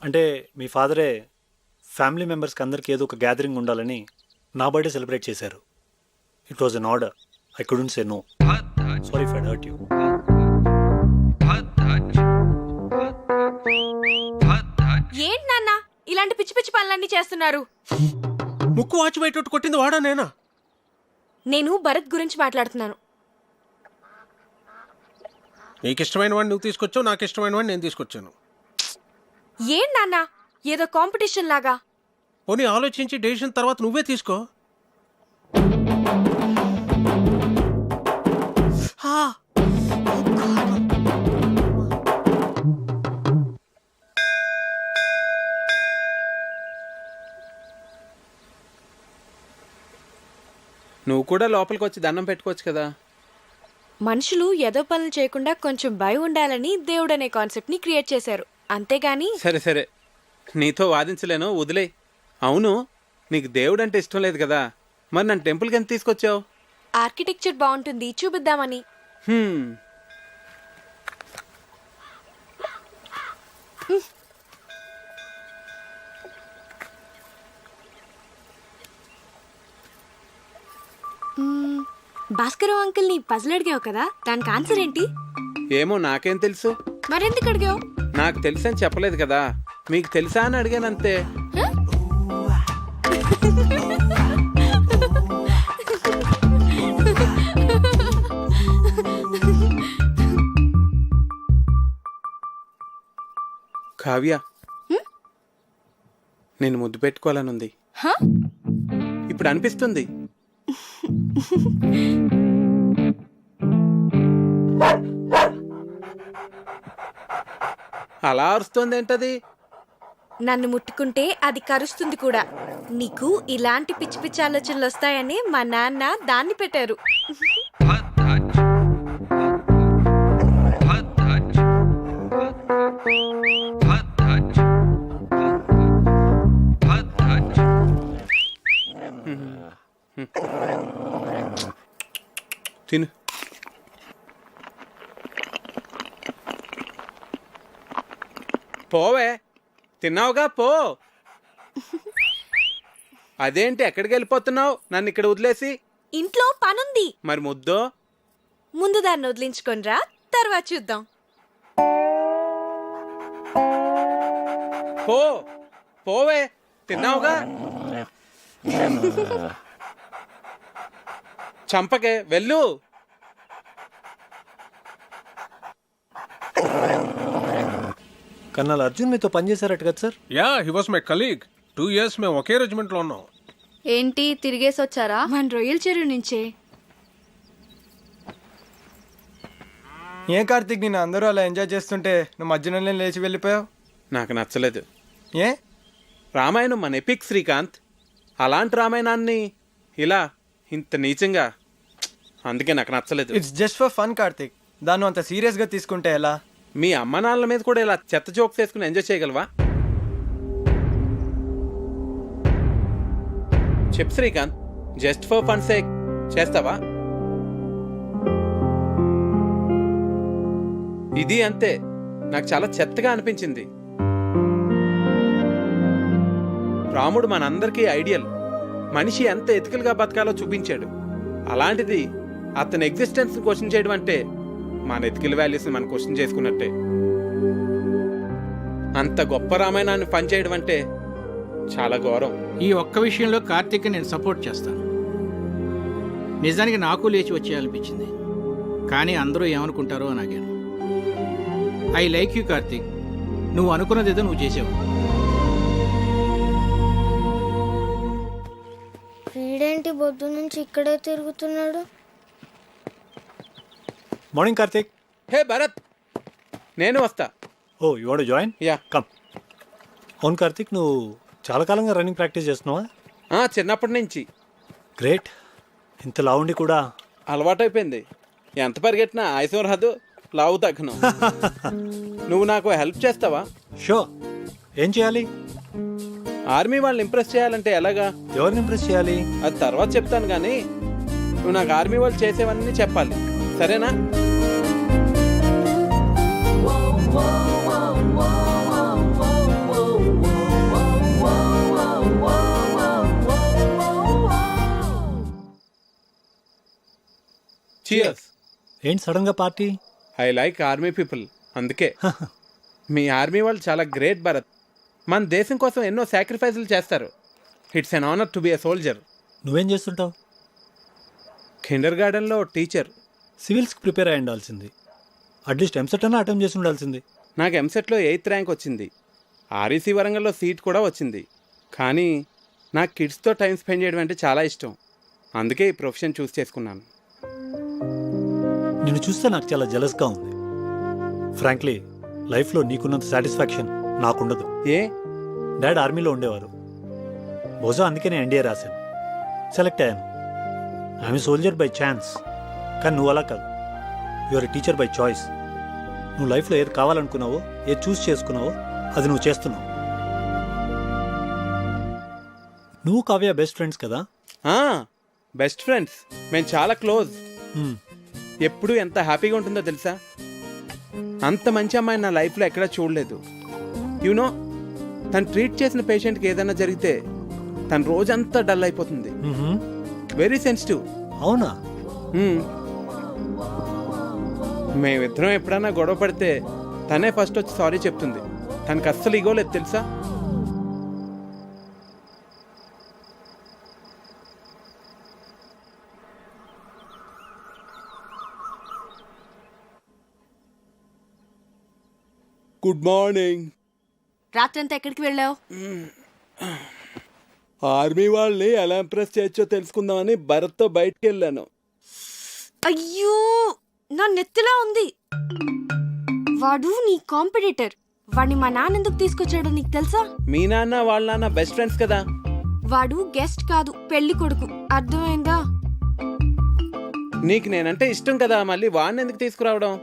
అంటే మీ ఫాదరే ఫ్యామిలీ మెంబర్స్కి అందరికీ ఏదో ఒక గ్యాదరింగ్ ఉండాలని నా బర్త్డే సెలబ్రేట్ చేశారు. It was an order. I couldn't say no. Sorry if I hurt you. ఏంటి నాన్న ఇలాంటి పిచ్చి పిచ్చి పనులన్నీ చేస్తున్నారు? ముక్కు వాచి బయట కొట్టింది వాడా నేనా? నేను భరత్ గురించి మాట్లాడుతున్నాను. నీకు ఇష్టమైన వాడిని నువ్వు తీసుకొచ్చావు, నాకు ఇష్టమైన వాడిని నేను తీసుకొచ్చాను. ఏం నాన్న ఏదో కాంపిటీషన్ లాగా? పోనీ ఆలోచించి డెసిషన్ తర్వాత నువ్వే తీసుకో. నువ్వు కూడా లోపలికి వచ్చి దండం పెట్టుకోవచ్చు కదా. మనుషులు ఏదో పనులు చేయకుండా కొంచెం భయం ఉండాలని దేవుడు అనే కాన్సెప్ట్ ని క్రియేట్ చేశారు, అంతేగాని. సరే సరే, నీతో వాదించలేను, వదిలే. అవును, నీకు దేవుడు అంటే ఇష్టం లేదు కదా, మరి నన్ను టెంపుల్కి ఎంత తీసుకొచ్చావు? ఆర్కిటెక్చర్ బాగుంటుంది చూపిద్దామని. భాస్కర్ అంకుల్ ని పజిల్ అడిగావు కదా, దానికి ఆన్సర్ ఏంటి? ఏమో నాకేం తెలుసు. మరెందుకు అడిగావు? నాకు తెలుసని చెప్పలేదు కదా, మీకు తెలుసా అని అడిగానంతే. కావ్య, నేను ముద్దు పెట్టుకోవాలనుంది. ఇప్పుడు అనిపిస్తుంది. అలా అరుస్తుంది ఏంటది? నన్ను ముట్టుకుంటే అది కరుస్తుంది కూడా. నీకు ఇలాంటి పిచ్చి పిచ్చి ఆలోచనలు వస్తాయని మా నాన్న దాన్ని పెట్టారు. తిను. పోవే, తిన్నావుగా పో. అదేంటి ఎక్కడికి వెళ్ళిపోతున్నావు నన్ను ఇక్కడ వదిలేసి? ఇంట్లో పనుంది. మరి ముద్దో? ముందు దాన్ని వదిలించుకొనిరా, తర్వాత చూద్దాం. పో పోవే, తిన్నావుగా. చంపకే, వెళ్ళు. కర్నల్ అర్జున్ మీతో పనిచేశారట కదా sir? Yeah, he was my colleague. 2 years మేము ఒకే రెజిమెంట్లో ఉన్నాం. ఏంటి తిరిగేసి వచ్చారా? మన రొయ్యల చెరువు నుంచే. ఏ కార్తీక్, నేను అందరూ అలా ఎంజాయ్ చేస్తుంటే నువ్వు మధ్యలో లేచి వెళ్ళిపోయావు. నాకు నచ్చలేదు. ఏ? రామాయణం మన ఎపిక్ శ్రీకాంత్. అలాంటి రామాయణాన్ని ఇలా ఇంత నీచంగా, అందుకే నాకు నచ్చలేదు. It's just for fun Karthik, దాన్ని అంత సీరియస్గా తీసుకుంటే ఎలా? మీ అమ్మ నాన్నల మీద కూడా ఇలా చెత్త జోక్స్ వేసుకుని ఎంజాయ్ చేయగలవా? చెప్పు Srikanth, just for fun sake చేస్తావా? ఇది అంతే, నాకు చాలా చెత్తగా అనిపించింది. రాముడు మనందరికీ ఐడియల్. మనిషి ఎంత ఎథికల్గా బతకాలో చూపించాడు. అలాంటిది అతని ఎగ్జిస్టెన్స్ క్వశ్చన్ చేయడం అంటే మన ఎథికల్ వాల్యూస్ని మనం క్వశ్చన్ చేసుకున్నట్టే. అంత గొప్ప రామాయణాన్ని పనిచేయడం అంటే చాలా ఘోరం. ఈ ఒక్క విషయంలో కార్తీక్ నేను సపోర్ట్ చేస్తాను. నిజానికి నాకు లేచి వచ్చేయాలనిపించింది, కానీ అందరూ ఏమనుకుంటారో అని ఆగాను. ఐ లైక్ యూ కార్తీక్, నువ్వు అనుకున్నది ఏదో నువ్వు చేసావు. వీడేంటి బొద్దు నుంచి ఇక్కడే తిరుగుతున్నాడు? మార్నింగ్ కార్తీక్. హే భరత్, నేను వస్తా. Oh, you want to join? Yeah, come. అవును కార్తీక్, నువ్వు చాలా కాలంగా రన్నింగ్ ప్రాక్టీస్ చేస్తున్నావా? చిన్నప్పటి నుంచి. గ్రేట్. ఇంత లావుండి కూడా అలవాటైపోయింది. ఎంత పరిగెట్టినా ఆయుసం రాదు, లావు తగ్గను. నువ్వు నాకు హెల్ప్ చేస్తావా? షో ఏం చేయాలి? ఆర్మీ వాళ్ళని ఇంప్రెస్ చేయాలంటే ఎలాగా? ఎవరిని ఇంప్రెస్ చేయాలి? అది తర్వాత చెప్తాను కానీ నువ్వు నాకు ఆర్మీ వాళ్ళు చేసేవన్నీ చెప్పాలి, సరేనా? Cheers. ఏంటి సడన్ గా party? I like army people, అందుకే. మీ ఆర్మీ వాళ్ళు చాలా గ్రేట్ భరత్. మన దేశం కోసం ఎన్నో సాక్రిఫైసులు చేస్తారు. It's an honour to be a soldier. నువ్వేం చేస్తుంటావు? కిండర్ గార్డెన్లో టీచర్. సివిల్స్కి ప్రిపేర్ అయి ఉండాల్సింది, అట్లీస్ట్ ఎంసెట్ అన్నా అటెంప్ట్ చేసి ఉండాల్సింది. నాకు ఎంసెట్లో 8th ర్యాంక్ వచ్చింది, ఆర్ఈసీ వరంగల్లో సీట్ కూడా వచ్చింది. కానీ నాకు కిడ్స్తో టైం స్పెండ్ చేయడం అంటే చాలా ఇష్టం, అందుకే ఈ ప్రొఫెషన్ చూస్ చేసుకున్నాను. నిన్ను చూస్తే నాకు చాలా జెలస్గా ఉంది. ఫ్రాంక్లీ లైఫ్లో నీకున్నంత సాటిస్ఫాక్షన్ నాకుండదు. ఏ? డాడ్ ఆర్మీలో ఉండేవారు, బహుశా అందుకే నేను ఎన్డీఏ రాశాను, సెలెక్ట్ అయ్యాను. I'm soldier by chance. కానీ నువ్వు అలా కాదు, యువర్ టీచర్ బై చాయిస్. నువ్వు లైఫ్లో ఏది కావాలనుకున్నావో, ఏది చూస్ చేసుకున్నావో అది నువ్వు చేస్తున్నావు. నువ్వు కావ్య బెస్ట్ ఫ్రెండ్స్ కదా? బెస్ట్ ఫ్రెండ్స్, మేము చాలా క్లోజ్. ఎప్పుడు ఎంత హ్యాపీగా ఉంటుందో తెలుసా? అంత మంచి అమ్మాయి నా లైఫ్లో ఎక్కడా చూడలేదు. యూనో, తను ట్రీట్ చేసిన పేషెంట్కి ఏదైనా జరిగితే తన రోజంతా డల్ అయిపోతుంది. Very sensitive. అవునా? మేమిద్దరం ఎప్పుడైనా గొడవ పడితే తనే ఫస్ట్ వచ్చి సారీ చెప్తుంది. తనకు అస్సలు ఇగోలేదు తెలుసా? Good morning. రాత్రంతా ఎక్కడికి వెళ్ళావు? ఆర్మీ వాళ్ళని ఎలా ఇంప్రెస్ చేయొచ్చో తెలుసుకుందామని భరత్తో బయటికి వెళ్ళాను. అయ్యో, నా నెత్తిలా ఉంది. వాడు నీ కాంపిటీటర్. వాడిని మా నాన్న ఎందుకు తీసుకొచ్చాడో నీకు తెలుసా? మీ నాన్న వాళ్ళ నాన్న బెస్ట్ ఫ్రెండ్స్ కదా. వాడు గెస్ట్ కాదు, పెళ్లి కొడుకు. అర్థమైందా? నీకు నేనంటే ఇష్టం కదా, మళ్ళీ వాడిని ఎందుకు తీసుకురావడం?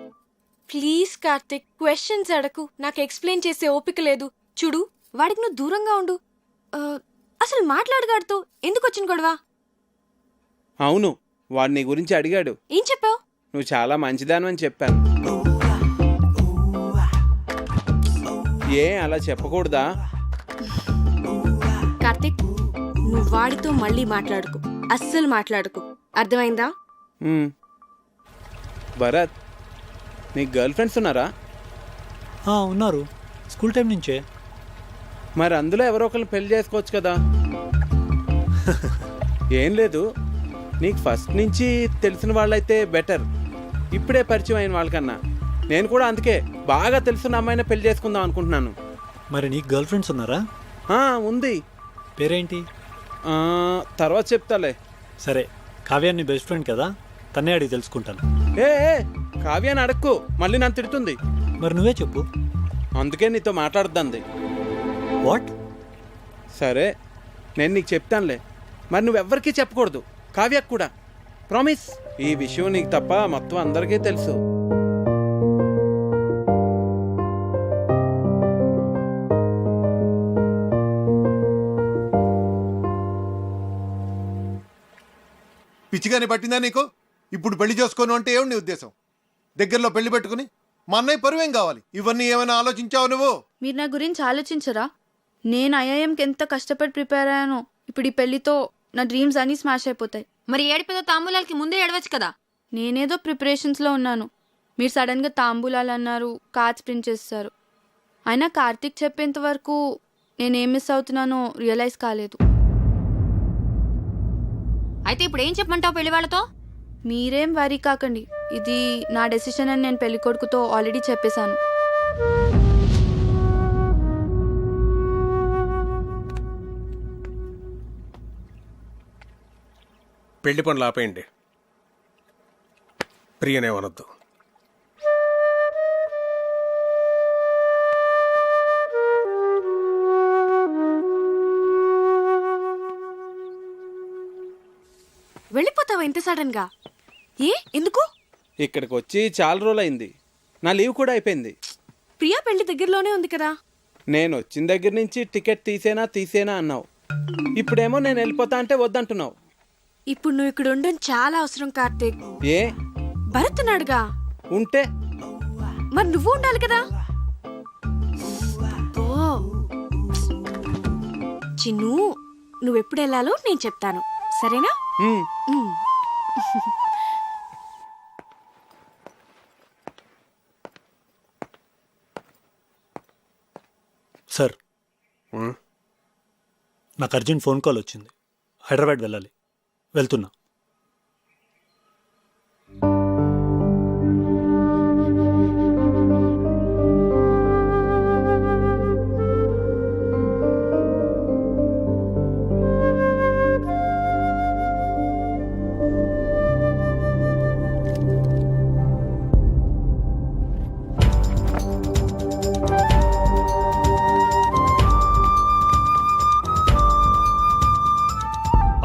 ప్లీజ్ కార్తిక్, క్వశ్చన్స్ అడకు. నాకు ఎక్స్ప్లెయిన్ చేసే ఓపిక లేదు. చూడు, వాడికి నువ్వు దూరంగా ఉండు. అసలు మాట్లాడగాడుతో ఎందుకు వచ్చిన గొడవ? అవును, వాడు నీ గురించి అడిగాడు. ఏం చెప్పావు? నువ్వు చాలా మంచిదానని చెప్పాను. ఏ అలా చెప్పకూడదా? కార్తిక్, నువ్వు వాడితో మళ్ళీ మాట్లాడుకు, అస్సలు మాట్లాడుకు. అర్థమైందా? భరత్, నీకు గర్ల్ ఫ్రెండ్స్ ఉన్నారా? ఉన్నారు, స్కూల్ టైం నుంచే. మరి అందులో ఎవరో ఒకరిని పెళ్లి చేసుకోవచ్చు కదా. ఏం లేదు, నీకు ఫస్ట్ నుంచి తెలిసిన వాళ్ళైతే బెటర్, ఇప్పుడే పరిచయం అయిన వాళ్ళకన్నా. నేను కూడా అందుకే బాగా తెలిసిన అమ్మాయిని పెళ్లి చేసుకుందాం అనుకుంటున్నాను. మరి నీకు గర్ల్ ఫ్రెండ్స్ ఉన్నారా? ఉంది. పేరేంటి? తర్వాత చెప్తాలే. సరే, కావ్య నీ బెస్ట్ ఫ్రెండ్ కదా, తన్నే అడిగి తెలుసుకుంటాను. ఏ కావ్యాన్ని అడక్కు, మళ్ళీ నన్ను తిడుతుంది. మరి నువ్వే చెప్పు. అందుకే నీతో మాట్లాడుద్దంది. వాట్? సరే, నేను నీకు చెప్తానులే. మరి నువ్వెవ్వరికీ చెప్పకూడదు, కావ్యకు కూడా. ప్రామిస్. ఈ విషయం నీకు తప్ప మొత్తం అందరికీ తెలుసు. పిచ్చిగానే పట్టిందా నీకు? ఇప్పుడు పెళ్లి చేసుకోను అంటే ఏమి నీ ఉద్దేశం? దగ్గరలో పెళ్లి పెట్టుకుని మా అన్నయ్య పరువేం కావాలి? ఇవన్నీ ఏమైనా ఆలోచించావు నువ్వు? మీరు నా గురించి ఆలోచించరా? నేను ఐఐఎంకి ఎంత కష్టపడి ప్రిపేర్ అయ్యానో. ఇప్పుడు ఈ పెళ్లితో నా డ్రీమ్స్ అన్నీ స్మాష్ అయిపోతాయి. మరి ఏడిపోతే తాంబూలాలకి ముందే ఏడవచ్చు కదా. నేనేదో ప్రిపరేషన్స్లో ఉన్నాను, మీరు సడన్గా తాంబూలాలు అన్నారు, కార్డ్స్ ప్రింట్ చేస్తారు. అయినా కార్తీక్ చెప్పేంత వరకు నేనేం మిస్ అవుతున్నానో రియలైజ్ కాలేదు. అయితే ఇప్పుడు ఏం చెప్పమంటావు పెళ్లి వాళ్ళతో? మీరేం వరీ కాకండి, ఇది నా డెసిషన్ అని నేను పెళ్లి కొడుకుతో ఆల్రెడీ చెప్పేశాను. పెళ్లి పనులు ఆపేయండి, ప్రియనేమనొద్దు. వెళ్ళిపోతావా ఇంత సడన్ గా? ఎందుకు? ఇక్కడికి వచ్చి చాలా రోజులు అయింది, నా లీవ్ కూడా అయిపోయింది. ప్రియా పెళ్లి దగ్గరలోనే ఉంది కదా. నేను వచ్చిన దగ్గర నుంచి టికెట్ తీసేనా అన్నావు. ఇప్పుడేమో నేను వెళ్ళిపోతా అంటే వద్దంటున్నావు. ఇప్పుడు నువ్వు ఇక్కడ ఉండడం చాలా అవసరం కార్తీక్. ఏ భరత్ ఉన్నాడుగా. ఉంటే మరి నువ్వు ఉండాలి కదా. చిన్ను, నువ్వెప్పుడు వెళ్ళాలో నేను చెప్తాను, సరేనా? సార్, నాకు అర్జెంట్ ఫోన్ కాల్ వచ్చింది. హైదరాబాద్ వెళ్ళాలి, వెళ్తున్నా.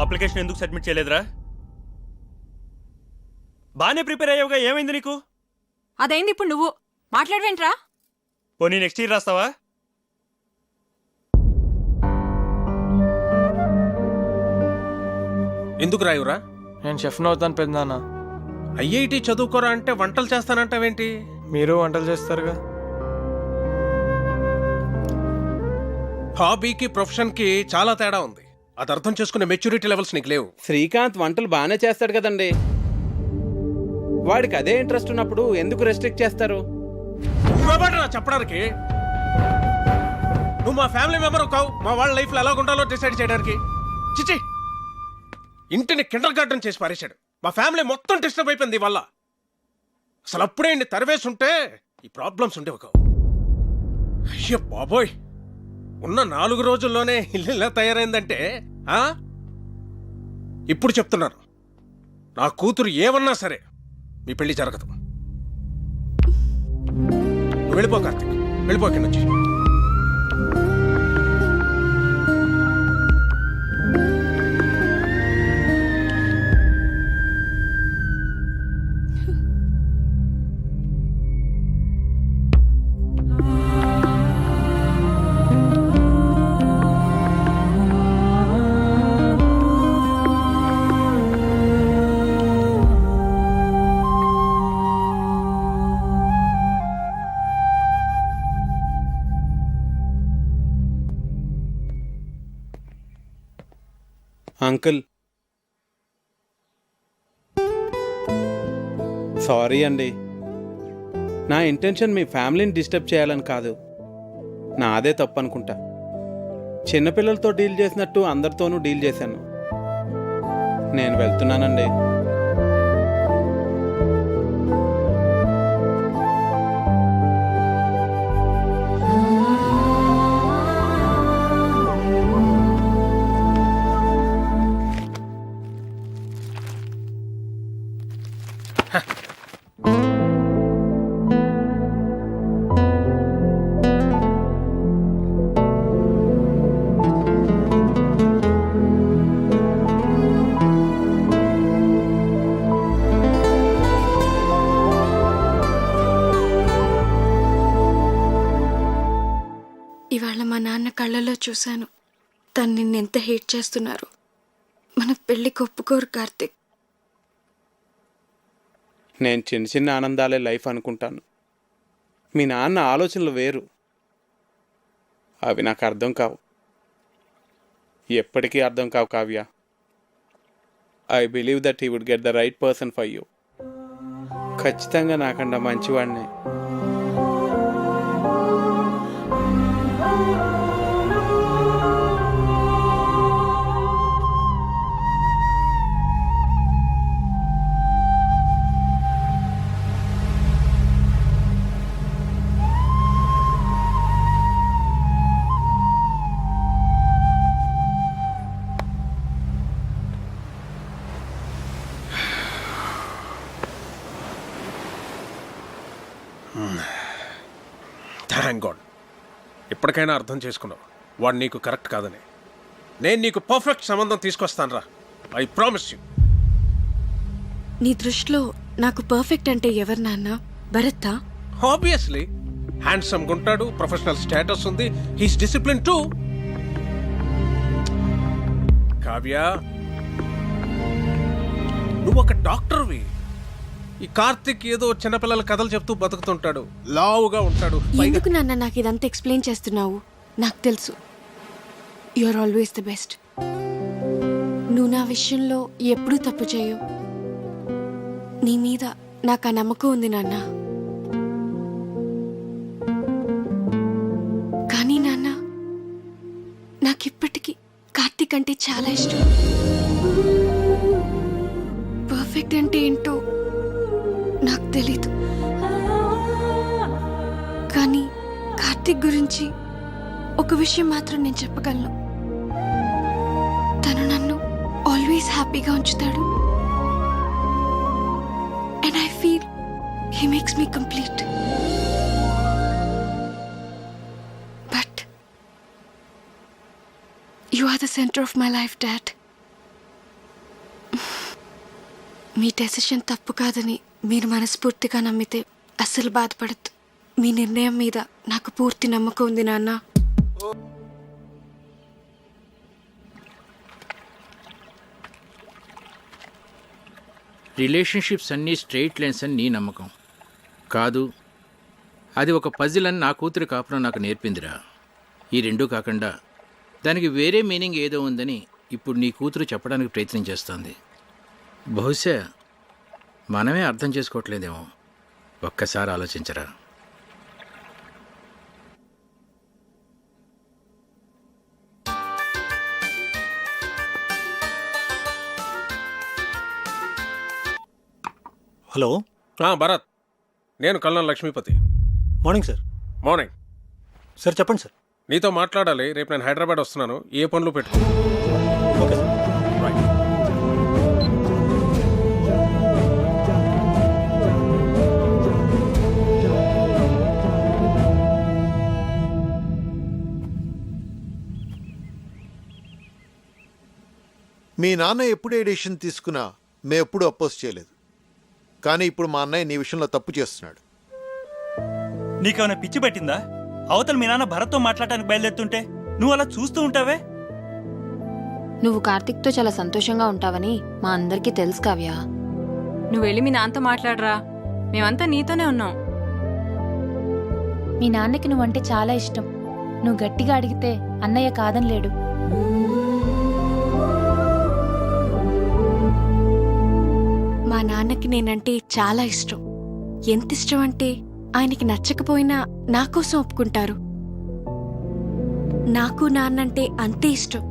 అప్లికేషన్ ఎందుకు సబ్మిట్ చేయలేదురా? బాగానే ప్రిపేర్ అయ్యావుగా, ఏమైంది నీకు? అదైంది, ఇప్పుడు నువ్వు మాట్లాడవేంట్రా? పోనీ నెక్స్ట్ ఇయర్ రాస్తావా? ఎందుకు రాయురా? నేను షెఫ్ను అవుతాను పెద్దనాన్న. ఐఐటి చదువుకోరా అంటే వంటలు చేస్తానంటావేంటి? మీరు వంటలు చేస్తారుగా. హాబీకి ప్రొఫెషన్కి చాలా తేడా ఉంది. అది అర్థం చేసుకునే మెచ్యూరిటీ లెవెల్స్ నీకు లేవు. శ్రీకాంత్ వంటలు బాగానే చేస్తాడు కదండి. వాడికి అదే ఇంట్రెస్ట్ ఉన్నప్పుడు ఎందుకు రెస్ట్రిక్ట్ చేస్తారు? చెప్పడానికి నువ్వు మా ఫ్యామిలీ మెంబర్ కావు, మా వాళ్ళ లైఫ్లో ఎలా ఉండాలో డిసైడ్ చేయడానికి. చిచి, ఇంటిని కిండర్ గార్డెన్ చేసి పారేశాడు. మా ఫ్యామిలీ మొత్తం డిస్టర్బ్ అయిపోయింది వల్ల. అసలు అప్పుడే ఇన్ని తరివేసి ఉంటే ఈ ప్రాబ్లమ్స్ ఉండేవి కావు. అయ్యో బాబోయ్, ఉన్న 4 రోజుల్లోనే ఇల్లు ఇలా తయారైందంటే ఇప్పుడు చెప్తున్నాను, నా కూతురు ఏమన్నా సరే మీ పెళ్లి జరగదు. వెళ్ళిపో కార్తీక్, వెళ్ళిపో ఇక్కడి నుంచి. అంకుల్, సారీ అండి. నా ఇంటెన్షన్ మీ ఫ్యామిలీని డిస్టర్బ్ చేయాలని కాదు. నాదే తప్పు అనుకుంటా. చిన్నపిల్లలతో డీల్ చేసినట్టు అందరితోనూ డీల్ చేశాను. నేను వెళ్తున్నానండి. ఇవాళ మా నాన్న కళ్ళలో చూశాను, తను నిన్నెంత హేట్ చేస్తున్నారు. మన పెళ్ళికి ఒప్పుకోరు కార్తీక్. నేను చిన్న చిన్న ఆనందాలే లైఫ్ అనుకుంటాను. మీ నాన్న ఆలోచనలు వేరు. అవి నాకు అర్థం కావు, ఎప్పటికీ అర్థం కావు Kavya. I believe that he would get the right person for you. ఖచ్చితంగా నాకన్నా మంచివాడిని. థ్యాంక్ గాడ్, ఇప్పటికైనా అర్థం చేసుకున్నావు వాడు నీకు కరెక్ట్ కాదని. నేను నీకు పర్ఫెక్ట్ సంబంధం తీసుకొస్తాను రా, ఐ ప్రామిస్ యూ. నీ దృష్టిలో నాకు పర్ఫెక్ట్ అంటే ఎవరు నాన్న? భరతా? ఆబ్వియస్లీ హ్యాండ్సమ్గా ఉంటాడు, ప్రొఫెషనల్ స్టేటస్ ఉంది, హీస్ డిసిప్లిన్ టూ. కావ్య, నువ్వు ఒక డాక్టర్వి. ఈ కార్తిక్ ఏదో చిన్నపిల్లల కథలు చెప్తూ బతుకుతుంటాడు, లావుగా ఉంటాడు. ఎందుకు నాన్న నాకు ఇదంతా ఎక్స్ప్లెయిన్ చేస్తున్నావు? నాకు తెలుసు you are always the best. నువ్వు నా విషయంలో ఎప్పుడూ తప్పు చేయవు. నీ మీద నాకు ఆ నమ్మకం ఉంది నాన్న. కానీ నాన్న, నాకిప్పటికీ కార్తీక్ అంటే చాలా ఇష్టం. పర్ఫెక్ట్ అంటే ఏంటో నాకు తెలీదు, కానీ కార్తీక్ గురించి ఒక విషయం మాత్రం నేను చెప్పగలను. తను నన్ను ఆల్వేస్ హ్యాపీగా ఉంచుతాడు. And I feel he makes me complete. But you are the centre of my life, dad. మీ డెసిషన్ తప్పు కాదని మీరు మనస్ఫూర్తిగా నమ్మితే అస్సలు బాధపడద్దు. మీ నిర్ణయం మీద నాకు పూర్తి నమ్మకం ఉంది నాన్న. రిలేషన్షిప్స్ అన్నీ స్ట్రెయిట్ లైన్స్ అని నీ నమ్మకం కాదు. అది ఒక పజిల్ అని నా కూతురి కాపురం నాకు నేర్పిందిరా. ఈ రెండూ కాకుండా దానికి వేరే మీనింగ్ ఏదో ఉందని ఇప్పుడు నీ కూతురు చెప్పడానికి ప్రయత్నం చేస్తోంది. బహుశా మనమే అర్థం చేసుకోవట్లేదేమో. ఒక్కసారి ఆలోచించరా. హలో. భరత్, నేను colonel Lakshmipathi. Morning sir. Morning sir. చెప్పండి సార్. నీతో మాట్లాడాలి. రేపు నేను హైదరాబాద్ వస్తున్నాను. ఏ పనులు పెట్టుకో. Okay sir. రైట్. మీ నాన్న ఎప్పుడు ఏ డెసిషన్ తీసుకున్నా మేము ఎప్పుడు అపోజ్ చేయలేదు. కానీ ఇప్పుడు మా అన్నయ్య నీ విషయంలో తప్పు చేస్తున్నాడు. నీకేమైనా పిచ్చి పట్టిందా? అవతల మీ నాన్న భరత్తో మాట్లాడటానికి బయలుదేరుతుంటే నువ్వు అలా చూస్తూ ఉంటావే? నువ్వు కార్తిక్తో చాలా సంతోషంగా ఉంటావని మా అందరికీ తెలుసు కావ్య. నువ్వు వెళ్ళి మీ నాన్నతో మాట్లాడరా, మేమంతా నీతోనే ఉన్నాం. మీ నాన్నకి నువ్వంటే చాలా ఇష్టం. నువ్వు గట్టిగా అడిగితే అన్నయ్య కాదని లేడు. మా నాన్నకి నేనంటే చాలా ఇష్టం. ఎంత ఇష్టం అంటే ఆయనకి నచ్చకపోయినా నా కోసం ఒప్పుకుంటారు. నాకు నాన్నంటే అంతే ఇష్టం.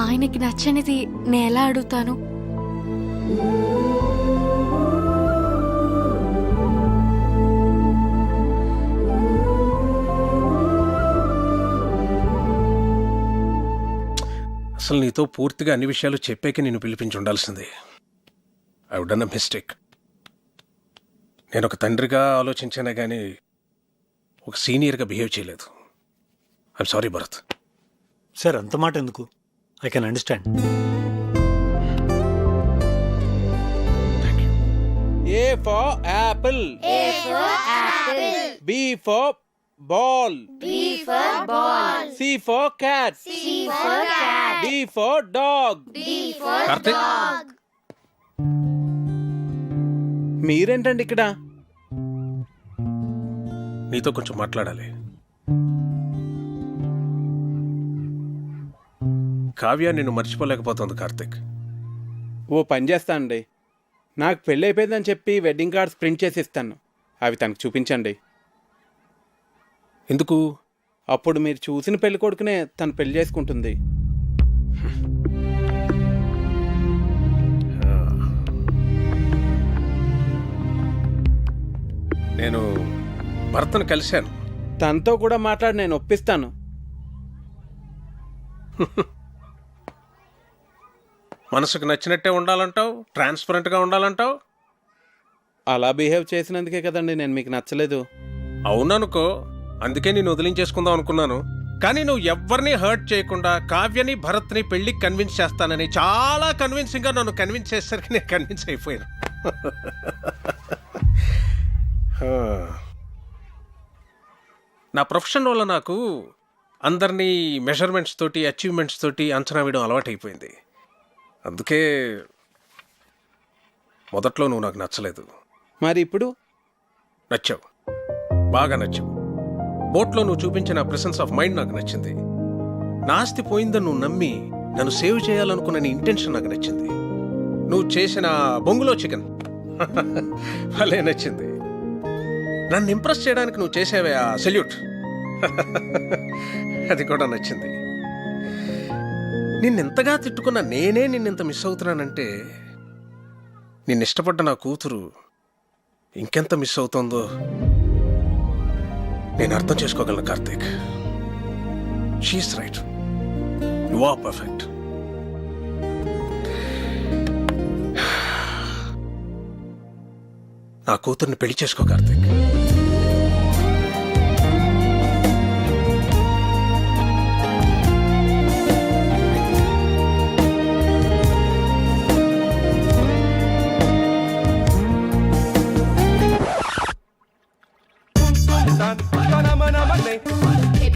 ఆయనకి నచ్చనిది నేను ఎలా అడుగుతాను? అసలు నీతో పూర్తిగా అన్ని విషయాలు చెప్పాక నేను పిలిపించి ఉండాల్సిందే. I would done a mistake. నేను ఒక తండ్రిగా ఆలోచించానే కానీ ఒక సీనియర్గా బిహేవ్ చేయలేదు. I'm sorry Bharat. సార్, అంత మాట ఎందుకు? I can understand. A for apple. A for apple. B for ball. B for ball. C for cat. C for cat. D for dog. D for Karthik. dog. మీరేంటండి ఇక్కడ? నీతో కొంచెం మాట్లాడాలి. కావ్య నిన్ను మర్చిపోలేకపోతుంది కార్తిక్. ఓ పని చేస్తానండి. నాకు పెళ్ళి అయిపోయిందని చెప్పి వెడ్డింగ్ కార్డ్స్ ప్రింట్ చేసి ఇస్తాను. అవి తనకు చూపించండి. ఎందుకు? అప్పుడు మీరు చూసిన పెళ్లి కొడుకునే తను పెళ్లి చేసుకుంటుంది. నేను భర్తను కలిశాను. తనతో కూడా మాట్లాడి నేను ఒప్పిస్తాను. మనసుకు నచ్చినట్టే ఉండాలంటావు, ట్రాన్స్పరెంట్గా ఉండాలంటావు. అలా బిహేవ్ చేసినందుకే కదండి నేను మీకు నచ్చలేదు. అవుననుకో, అందుకే నేను వదిలించేసుకుందాం అనుకున్నాను. కానీ నువ్వు ఎవరిని హర్ట్ చేయకుండా కావ్యని భరత్ని పెళ్లికి కన్విన్స్ చేస్తానని చాలా కన్విన్సింగ్గా నన్ను కన్విన్స్ చేసేసరికి నేను కన్విన్స్ అయిపోయాను. నా ప్రొఫెషన్ వల్ల నాకు అందరినీ మెజర్మెంట్స్ తోటి అచీవ్మెంట్స్ తోటి అంచనా వేయడం అలవాటైపోయింది. అందుకే మొదట్లో నువ్వు నాకు నచ్చలేదు. మరి ఇప్పుడు నచ్చావు, బాగా నచ్చావు. బోట్లో నువ్వు చూపించిన ప్రెసెన్స్ ఆఫ్ మైండ్ నాకు నచ్చింది. నా ఆస్తి పోయిందని నువ్వు నమ్మి నన్ను సేవ్ చేయాలనుకున్న నీ ఇంటెన్షన్ నాకు నచ్చింది. నువ్వు చేసిన బొంగులో చికెన్ భలే నచ్చింది. నన్ను ఇంప్రెస్ చేయడానికి నువ్వు చేసేవే ఆ సెల్యూట్ అది కూడా నచ్చింది. నిన్నెంతగా తిట్టుకున్నా నేనే నిన్నెంత మిస్ అవుతున్నానంటే నిన్ను ఇష్టపడ్డ నా కూతురు ఇంకెంత మిస్ అవుతోందో నేను అర్థం చేసుకోగలను Karthik. She is right, you are perfect. నా కూతుర్ని పెళ్లి చేసుకో కార్తీక్.